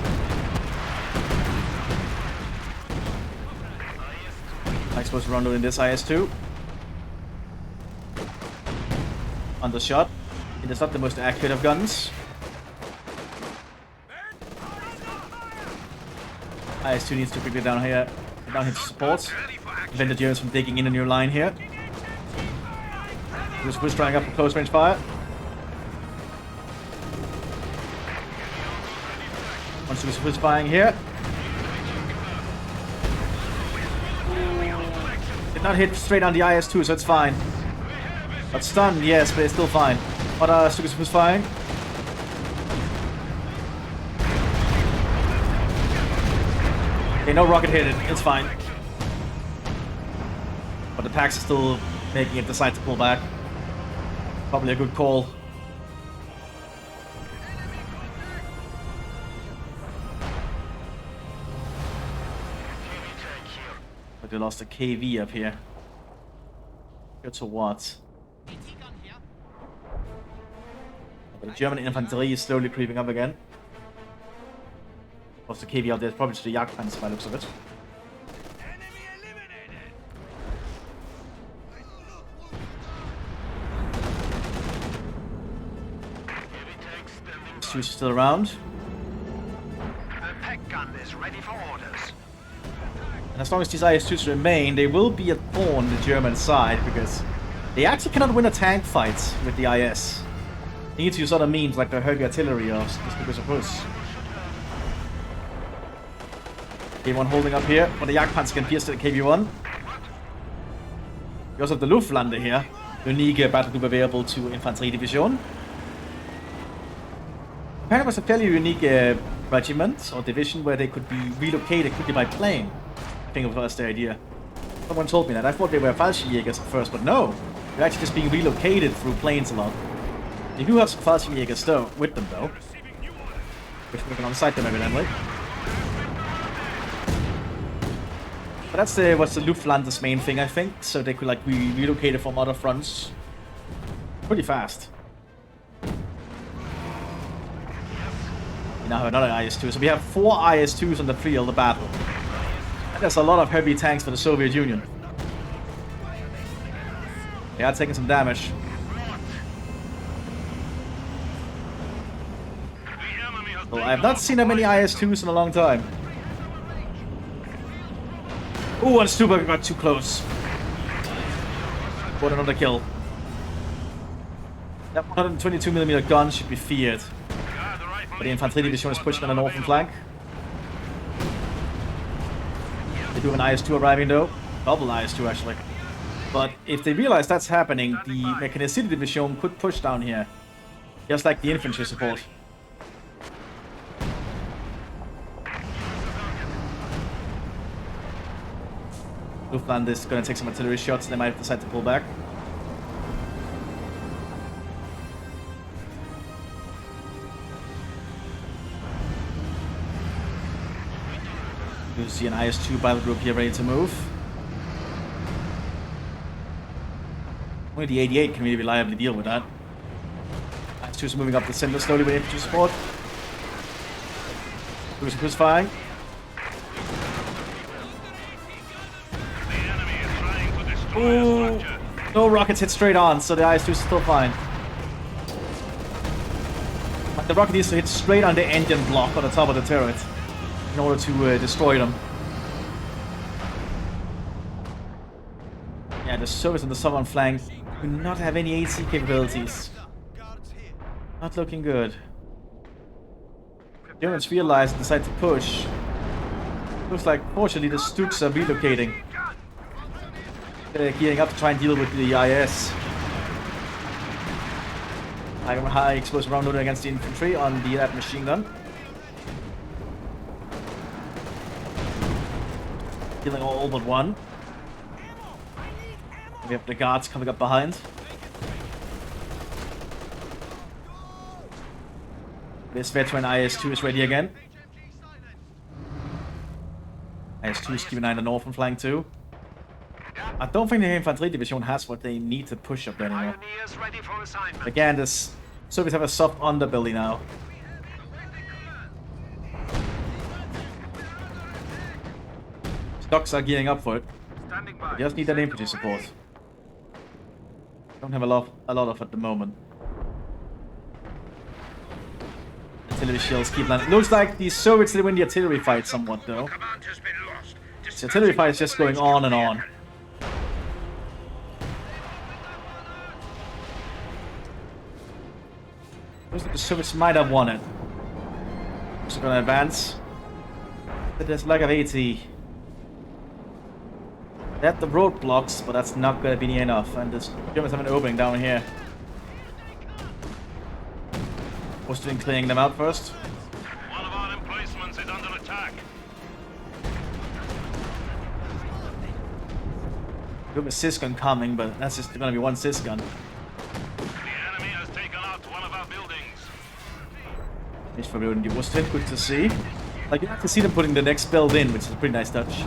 I'm supposed to run in this IS-2. Undershot. It is not the most accurate of guns. IS-2 needs to quickly down here to support. Prevent the Germans from digging in a new line here. Just trying up for close range fire. One Super firing here. Did not hit straight on the IS-2, so it's fine. But stunned, yes, but it's still fine. What Super firing? Okay, no rocket hit it. It's fine. But the tanks are still making it decide to pull back. Probably a good call. But they lost a KV up here. Go to what? But the German infantry is slowly creeping up again. Lost the KV out there, probably to the Jagdpanzer by the looks of it. Is still around. The peg gun is ready for orders. And as long as these IS-2s remain, they will be a thorn on the German side because they actually cannot win a tank fight with the IS. They need to use other means like the heavy artillery or because of push. K1 holding up here, but the Jagdpanzer can pierce the KV-1. We also have the Luftlande here, unique battle group available to Infanteriedivision. Apparently it was a fairly unique regiment or division where they could be relocated quickly by plane. I think it was the idea. Someone told me that. I thought they were Fallschirmjägers at first, but no. They're actually just being relocated through planes a lot. They do have some Fallschirmjägers though, with them though. Which we're going to sight them evidently. But that's what's the Luftlande's main thing, I think. So they could like be relocated from other fronts pretty fast. We now have another IS-2. So we have 4 IS-2s on the field of battle. And there's a lot of heavy tanks for the Soviet Union. They are taking some damage. So I have not seen that many IS-2s in a long time. Ooh, and Stuber got too close. Got another kill. That 122mm gun should be feared. But the Infanteriedivision is pushing on the northern flank. They do have an IS-2 arriving though. Double IS-2 actually. But if they realize that's happening, the Mechanicity-Division could push down here. Just like the infantry support. Luftland is going to take some artillery shots. They might decide to pull back. You see an IS-2 battle group here ready to move. Only the 88 can really reliably deal with that. IS-2 is moving up the center slowly with infantry support. Who's firing? Ooh, no rockets hit straight on, so the IS-2 is still fine. But the rocket needs to hit straight on the engine block on the top of the turret in order to destroy them. Yeah, the Soviets on the southern flank do not have any AC capabilities. Not looking good. Germans realize and decide to push. Looks like, fortunately, the Stuks are relocating. They're gearing up to try and deal with the IS. High explosive round loader against the infantry on the machine gun. Killing all but one. We have the guards coming up behind. This veteran IS-2 is ready again. IS-2 is keeping an eye on the northern flank too. I don't think the Infanteriedivision has what they need to push up there anymore. Again, this Soviets have a soft underbelly now. Stocks are gearing up for it. They just need that infantry support. Don't have a lot of at the moment. artillery shells keep landing. Looks like the Soviets did win the artillery fight somewhat, though. Command has been lost. The artillery fight is just going on and on. Looks like the Soviets might have won it. So gonna advance. There's a lack of AT. They have the roadblocks, but that's not gonna be near enough. And the Germans have an opening down here. Was doing clearing them out first. One of our emplacements is under attack. We have a Sys gun coming, but that's just gonna be one Sys gun. The enemy has taken out one of our buildings. It's for building the Eastfront, good to see. Like, you have to see them putting the next build in, which is a pretty nice touch.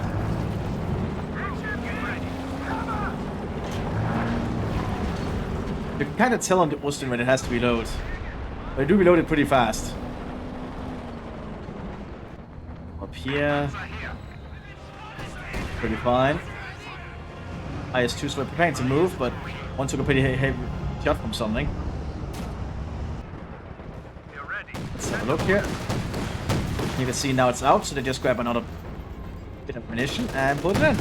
You can kind of tell on the Eastfront when it has to reload. They do reload it pretty fast. Up here. Pretty fine. IS-2s were preparing to move, but one took a pretty heavy shot from something. Let's have a look here. You can see now it's out, so they just grab another bit of ammunition and put it in.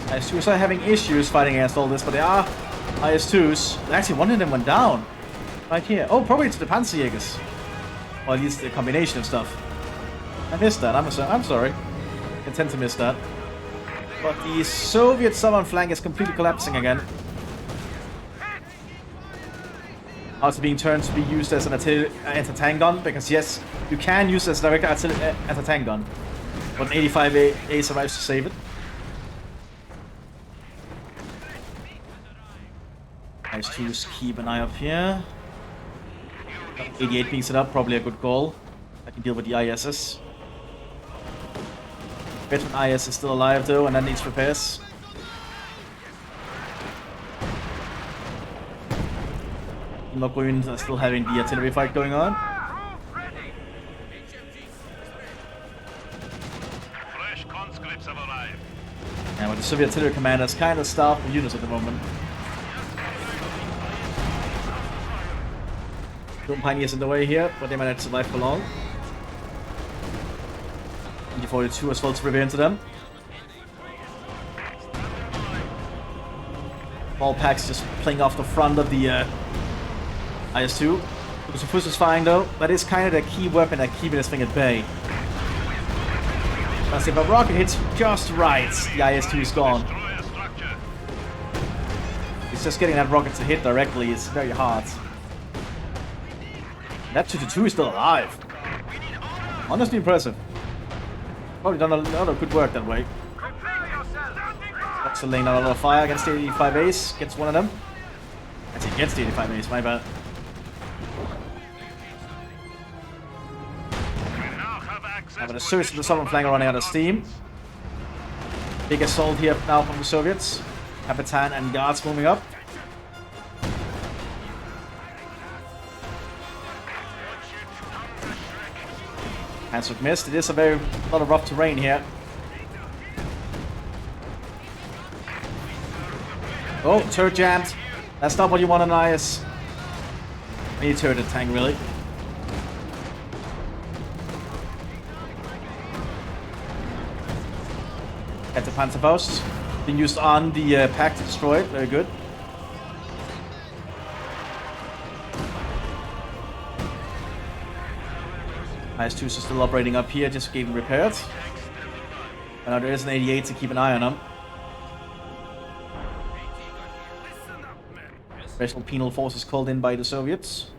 IS-2s are having issues fighting against all this, but they are IS-2s. Actually, one of them went down. Right here. Oh, probably it's the Panzerjägers. Or at least the combination of stuff. I missed that. I'm sorry. I tend to miss that. But the Soviet southern flank is completely collapsing again. Also being turned to be used as an anti-tank gun, because yes, you can use it as a direct anti-tank gun. But an 85A survives to save it. IS-2s keep an eye up here. 88 picks it up, probably a good goal. I can deal with the ISs. Veteran IS is still alive though, and that needs repairs. Marines are still having the artillery fight going on. Fresh conscripts have arrived. And with the Soviet artillery commanders kind of starved for units at the moment. Two pioneers in the way here, but they might not survive for long. D42 as well to prevent to them. All packs just playing off the front of the IS-2. Because the push is fine though. That is kind of the key weapon at keeping this thing at bay. Because if a rocket hits just right, the IS-2 is gone. It's just getting that rocket to hit directly is very hard. That 2-2 is still alive. Honestly impressive. Probably done a lot of good work that way. Boxer laying down a lot of fire against the 85As. Gets one of them. Actually, gets the 85As, my bad. But the Soviets in the southern flank are running out of steam. Big assault here now from the Soviets. Kapitan and guards moving up. Handswork missed. It is a lot of rough terrain here. Oh, turret jammed. That's not what you want on IS. We need turret tank, really. Get the Panzerfaust. Being used on the pack to destroy it. Very good. IS-2s are still operating up here, just getting repaired. And now there is an 88 to keep an eye on them. Special penal forces called in by the Soviets.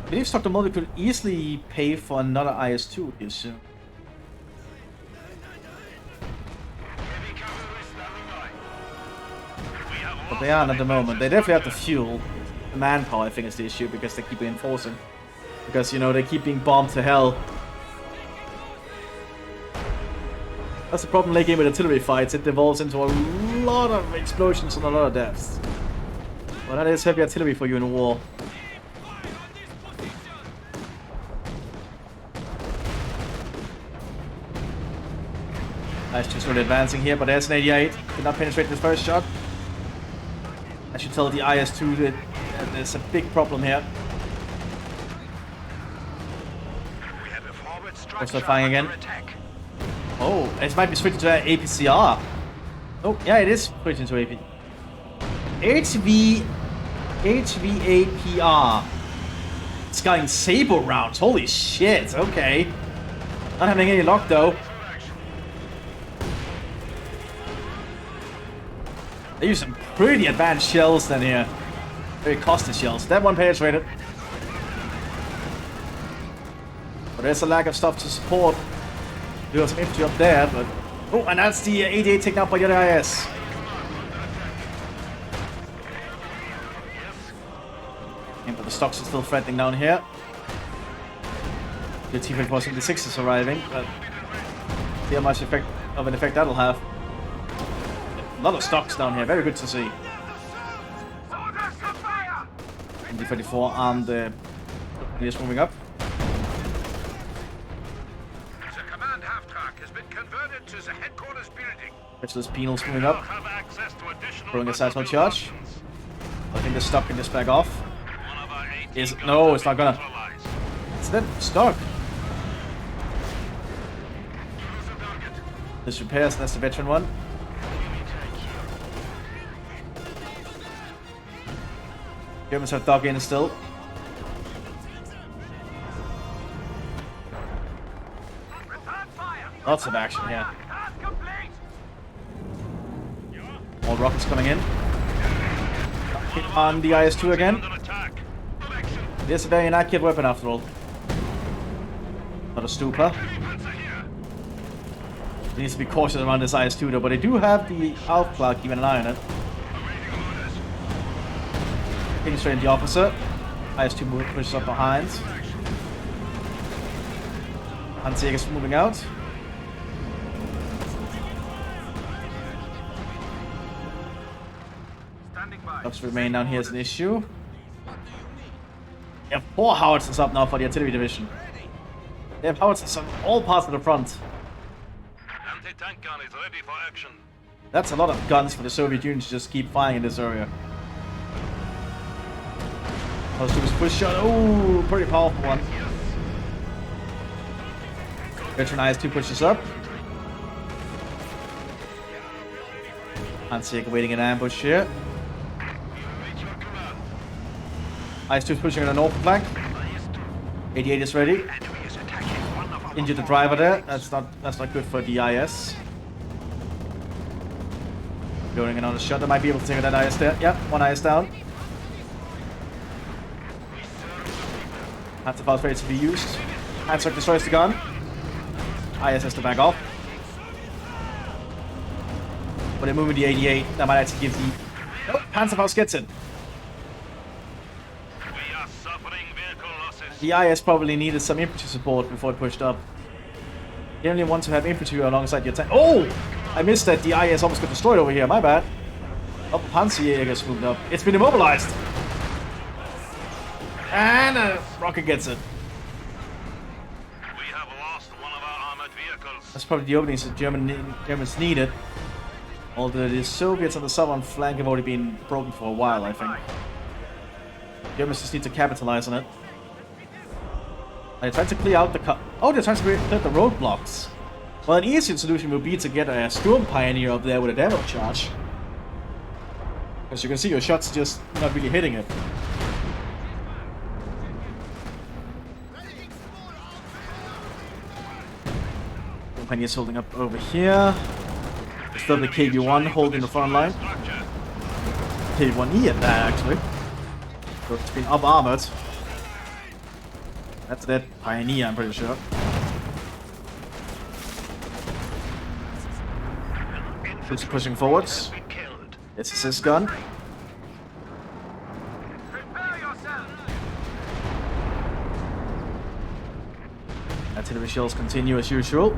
I believe Stockton Mulder could easily pay for another IS-2 here soon. But they aren't at the moment. They definitely have the fuel. The manpower, I think, is the issue, because they keep reinforcing. Because, you know, they keep being bombed to hell. That's the problem late game with artillery fights. It devolves into a lot of explosions and a lot of deaths. Well, that is heavy artillery for you in a war. IS-2 slowly advancing here, but there's an 88. Did not penetrate the first shot. I should tell the IS-2 that there's a big problem here. We have a forward What's structure that firing under again? attack. Oh, it might be switching to APCR. Oh, yeah, it is switching to AP. HVAPR. It's got saber rounds. Holy shit. Okay. Not having any luck though. They use some pretty advanced shells then here. Very costly shells. That one penetrated. But there's a lack of stuff to support. Do have some infantry up there, but... Oh, and that's the 88 taken out by the other IS. But the stocks are still threatening down here. The T-3476 is arriving, but... see how much of an effect that'll have. A lot of stocks down here, very good to see. And D-34 armed is moving up. The command half-track has been converted to the headquarters building. Specialist Penal's moving up. Have access to additional Throwing a seismo battlefield charge. options. I think the stock can just back off. One of our 18 Is guns no, have it's not been gonna. neutralized. It's that stock. This repairs, that's the veteran one. Germans have dug in still. Return fire. Lots of action here. Task complete. More rockets coming in. Hit on the IS-2 again. Under attack. It is a very inaccurate weapon after all. Not a Stupa. He needs to be cautious around this IS-2 though, but they do have the Aufklar keeping an eye on it. Hitting straight into the officer. IS-2 pushes up behind. Hans-Jäger's moving out. Standing by. Ducks remain down here as an issue. They have 4 howitzers up now for the artillery division. They have howitzers on all parts of the front. Anti-tank gun is ready for action. That's a lot of guns for the Soviet Union to just keep firing in this area. Those two push shot. Oh, pretty powerful one. Veteran IS-2 pushes up. Hans-Jäger waiting in ambush here. IS-2 is pushing on an open flank. 88 is ready. Enemy is attacking one of our Injured the driver there. That's not good for the IS. Going another shot. They might be able to take that IS there. Yep, one IS down. Panzerfaust ready to be used. Handsuck destroys the gun. IS has to back off. But they're moving the 88. That might actually give the... Oh, Panzerfaust gets it. We are suffering vehicle losses. The IS probably needed some infantry support before it pushed up. You only want to have infantry alongside your tank. Oh! I missed that. The IS almost got destroyed over here. My bad. Oh, Panzerjäger's moved up. It's been immobilized. And a rocket gets it. We have lost one of our armored vehicles. That's probably the openings that Germans needed. Although the Soviets on the southern flank have already been broken for a while, I think. Germans just need to capitalize on it. They're trying to clear out the oh, they're trying to clear the roadblocks. Well, an easier solution would be to get a Storm Pioneer up there with a demo charge. As you can see, your shots just not really hitting it. Storm Pioneer's holding up over here. Still the KV-1 holding the front line. KV-1E at that, actually. So it's been up-armored. That's that Pioneer, I'm pretty sure. Who's pushing forwards? It's a assist gun. Prepare yourself. Artillery shells continue as usual.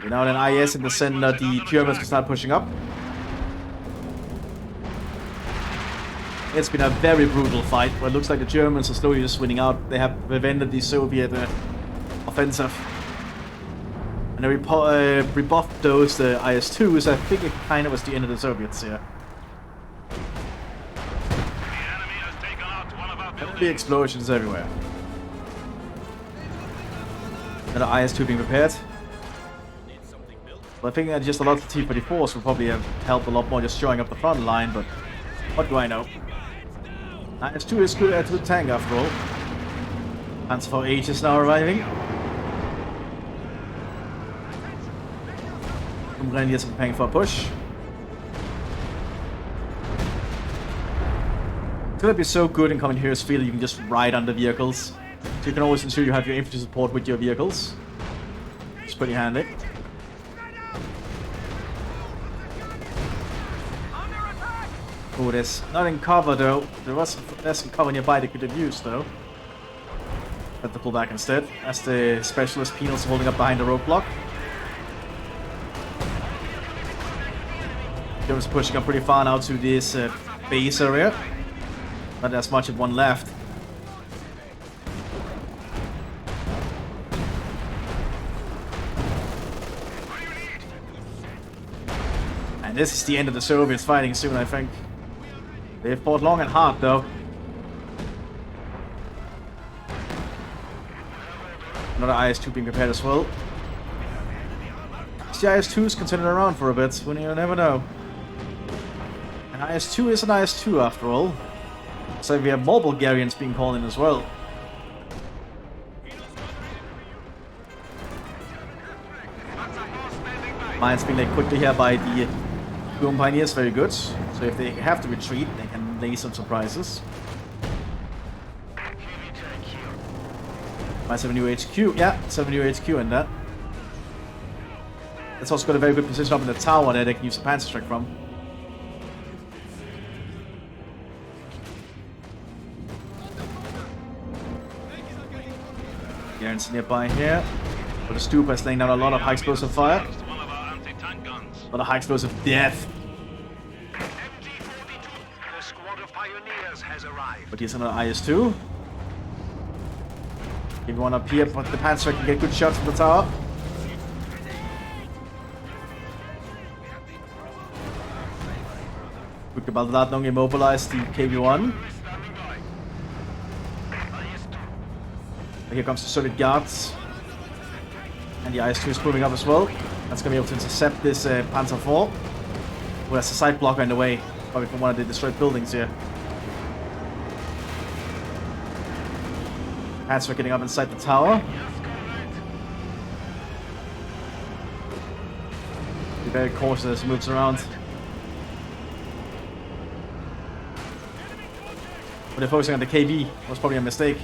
We're now in IS in the center. The Germans can start pushing up. It's been a very brutal fight, but it looks like the Germans are slowly just winning out. They have prevented the Soviet offensive. And they rebuffed those IS-2s. I think it kind of was the end of the Soviets here. There will be explosions everywhere. Another IS-2 being prepared. Well, I think that just a lot of T-34s will probably have helped a lot more just showing up the front line, but what do I know? IS-2 is good at the tank after all. Panzer IV is now arriving. Grenadiers are preparing for a push. It's gonna be so good in Commandeer's Field you can just ride under vehicles. So you can always ensure you have your infantry support with your vehicles. It's pretty handy. Oh, there's not in cover though. There was less in cover nearby they could have used though. Had to pull back instead, as the specialist penals holding up behind the roadblock. Germans pushing up pretty far now to this base area. Not as much of one left. And this is the end of the Soviets fighting soon, I think. They've fought long and hard though. Another IS-2 being prepared as well. The IS-2s can turn it around for a bit, when you never know. An IS-2 is an IS-2 after all. So we have more Bulgarians being called in as well. Mines being laid quickly here by the Boom Pioneers, very good. So if they have to retreat, they can lay some surprises. Might have a new HQ, yeah, it's a new HQ in that. It's also got a very good position up in the tower there they can use the Panzer strike from. Garrison nearby here. But the Stupa is laying down a lot of high explosive fire. A lot of high explosive death. The squad of pioneers has arrived. But here's another IS-2. Give one up here, but the Panzer strike can get good shots from the tower. Quick about that, long immobilized the KV-1. Here comes the Soviet guards. And the IS-2 is moving up as well. That's going to be able to intercept this Panzer IV. Well, there's a side blocker in the way. Probably from one of the destroyed buildings here. Panzer getting up inside the tower. Be very cautious as it moves around. But they're focusing on the KV. Was probably a mistake.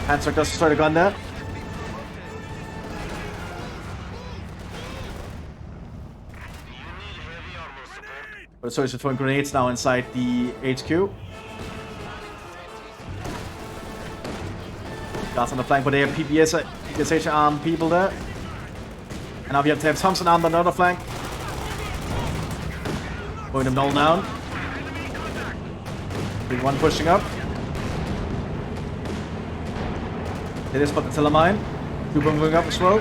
Panzer does start a gun there. But the Soviets are throwing grenades now inside the HQ. Guards on the flank, but they have PPSH armed people there. And now we have to have Thompson armed on the other flank. Going them all down. Big one pushing up. It is but the Telemine. Two moving up as well.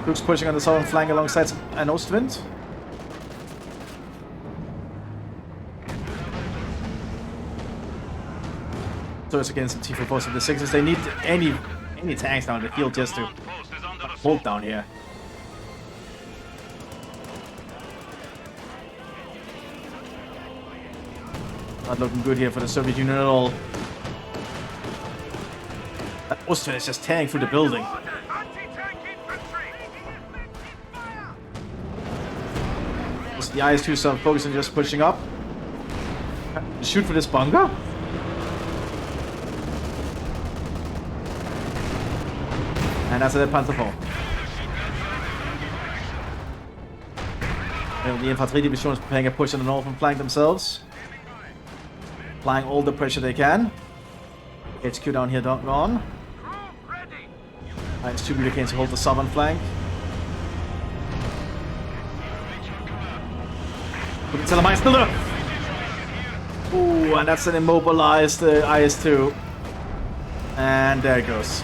Luke's pushing on the southern flank alongside an Ostwind. So it's against the T-44s and the 6s. They need any tanks down in the field just to hold down here. Not looking good here for the Soviet Union at all. That Ostwind is just tearing through the building. The IS-2 are focusing just pushing up. Shoot for this bunker? And that's a Panzer IV. And the Infantry Division is preparing a push on the northern flank themselves. Applying all the pressure they can. HQ down here gone. IS-2 begins to hold the southern flank. But the Telemine still there. Ooh, and that's an immobilized IS-2. And there it goes.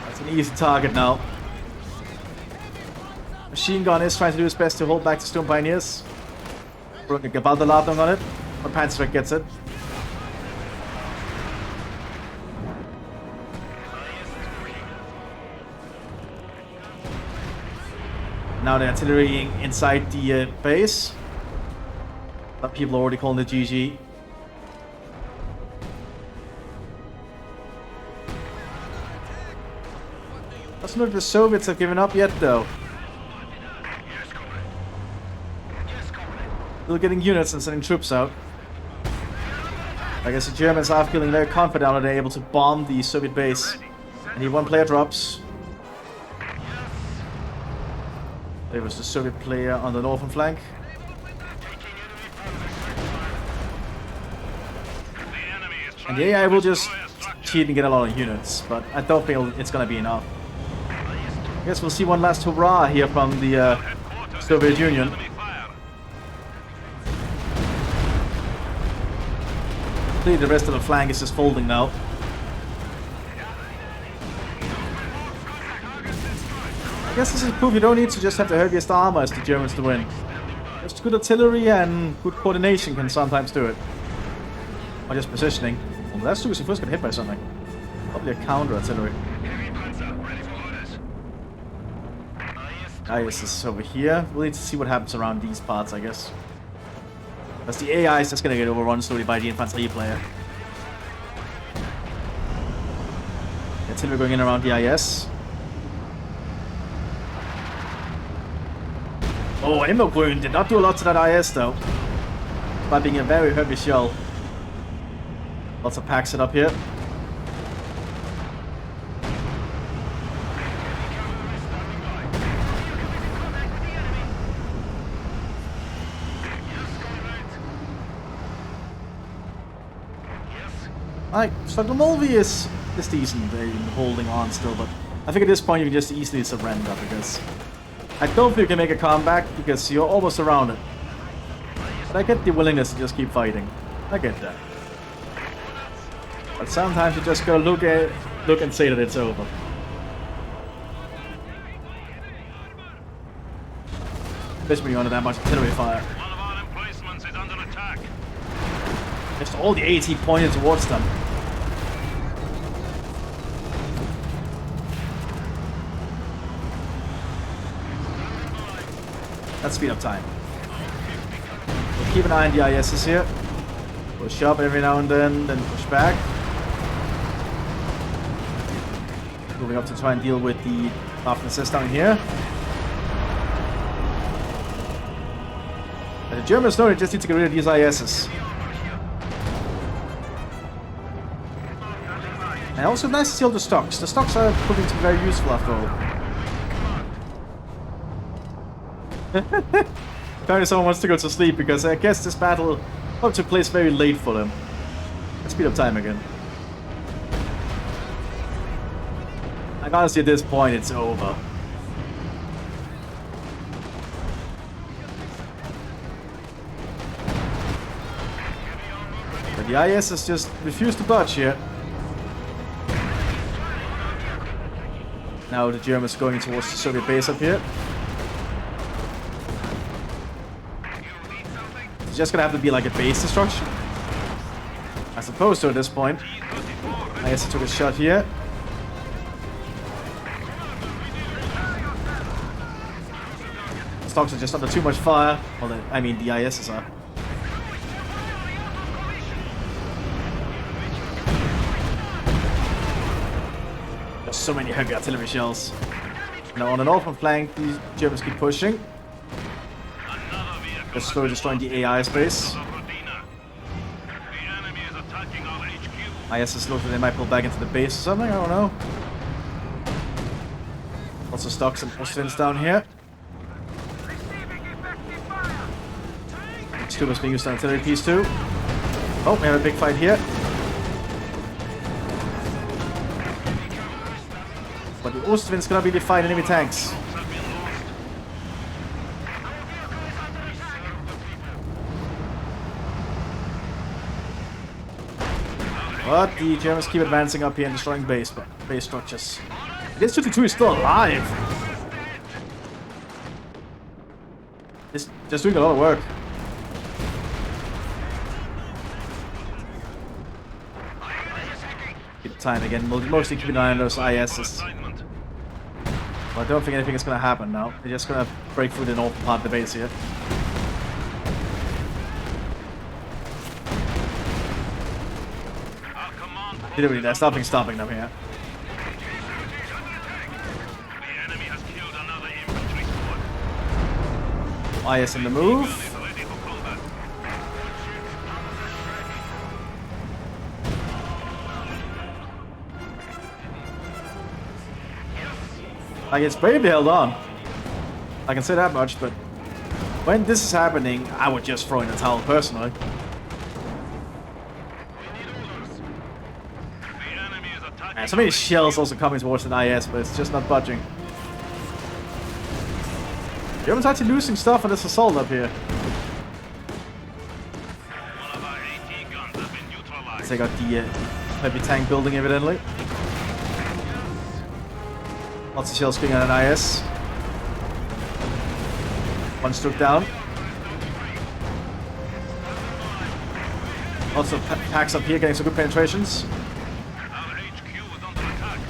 That's an easy target now. Machine gun is trying to do its best to hold back the Stone Pioneers. Throwing a Gewaltladung on it, but Panzerwreck gets it. Now the artillery inside the base. A lot of people are already calling it GG. Doesn't look like the Soviets have given up yet, though. Still getting units and sending troops out. I guess the Germans are feeling very confident that they're able to bomb the Soviet base. And one player drops. There was the Soviet player on the northern flank. And the AI will just cheat and get a lot of units, but I don't think it's gonna be enough. I guess we'll see one last hurrah here from the Soviet Union. Clearly the rest of the flank is just folding now. I guess this is proof you don't need to just have the heaviest armor as the Germans to win. Just good artillery and good coordination can sometimes do it. Or just positioning. Well, that's true, if first get hit by something. Probably a counter artillery. IS is over here. We'll need to see what happens around these parts, I guess. Because the AI is just gonna get overrun slowly by the infantry player. Artillery going in around the IS. Oh, ammo wound did not do a lot to that IS though. By being a very heavy shell. Lots of packs set up here. Alright, so the Mulvey is decent in holding on still, but I think at this point you can just easily surrender because I don't think you can make a comeback because you're almost around it. But I get the willingness to just keep fighting. I get that. But sometimes you just gotta look and say that it's over. Especially when you're under that much artillery fire. One of our emplacements is under attack. Just all the AT pointed towards them. Let's speed up time. We'll keep an eye on the ISs here. Push up every now and then push back. Moving up to try and deal with the Mthis down here. And the Germans know they just need to get rid of these ISs. And also nice to see all the stocks. The stocks are proving to be very useful after all. Apparently someone wants to go to sleep because I guess this battle took place very late for them. Let's speed up time again. Like honestly at this point it's over. But the IS has just refused to budge here. Now the Germans going towards the Soviet base up here. It's just gonna have to be like a base destruction. I suppose so at this point. I guess I took a shot here. Stocks are just under too much fire. Well, I mean the ISs are. There's so many heavy artillery shells. Now on the northern flank, these Germans keep pushing. They're slowly destroying the AI space. IS looks like they might pull back into the base or something, I don't know. Lots of stocks and Ostwinds down here. H2 was being used on artillery piece too. Oh, we have a big fight here. But the Ostwind's gonna be defying enemy tanks. But the Germans keep advancing up here and destroying base structures. This 52 is still alive. It's just doing a lot of work. Keep time again, mostly keeping an eye on those ISs. Well, I don't think anything is going to happen now. They're just going to break through the north part of the base here. Literally, there's nothing stopping them here. The enemy has killed another infantry squad. IS in the move. Ready for combat. Like, it's bravely held on. I can say that much, but when this is happening, I would just throw in the towel personally. The enemy is attacking. And so many shells also coming towards an IS, but it's just not budging. Germans actually losing stuff on this assault up here. One of our AT guns has been neutralized. They got the heavy tank building, evidently. Lots of shells being on an IS. One struck down. Lots of packs up here getting some good penetrations. Our HQ is under attack.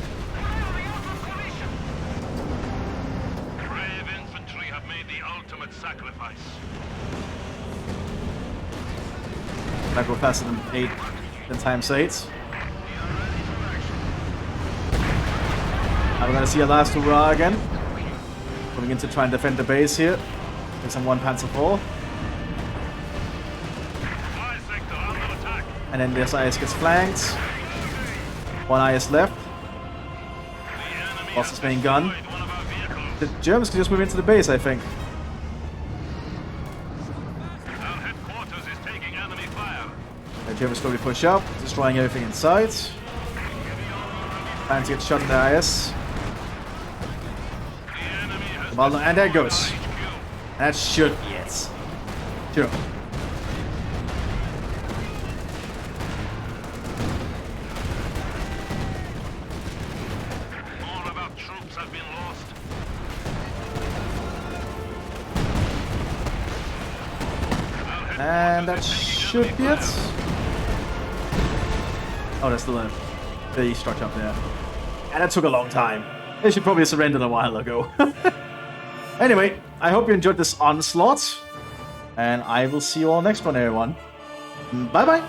Brave infantry have made the ultimate sacrifice. I go faster than 8 times 8. Now we're going to see a last hurrah again. Coming in to try and defend the base here. With some 1 Panzer IV. Fly sector under attack. And then this IS gets flanked. 1 IS left. The enemy Lost his main gun. destroyed one of our vehicles. The Germans can just move into the base, I think. Our headquarters is taking enemy fire. The Germans slowly push up, destroying everything in sight. Trying to get shot in the IS. The enemy has And there it goes. HQ. That should be it. Sure. More of our troops have been lost. And that should be it. Oh, there's still a big structure up there. And that took a long time. They should probably have surrendered a while ago. Anyway, I hope you enjoyed this onslaught. And I will see you all next one, everyone. Bye-bye.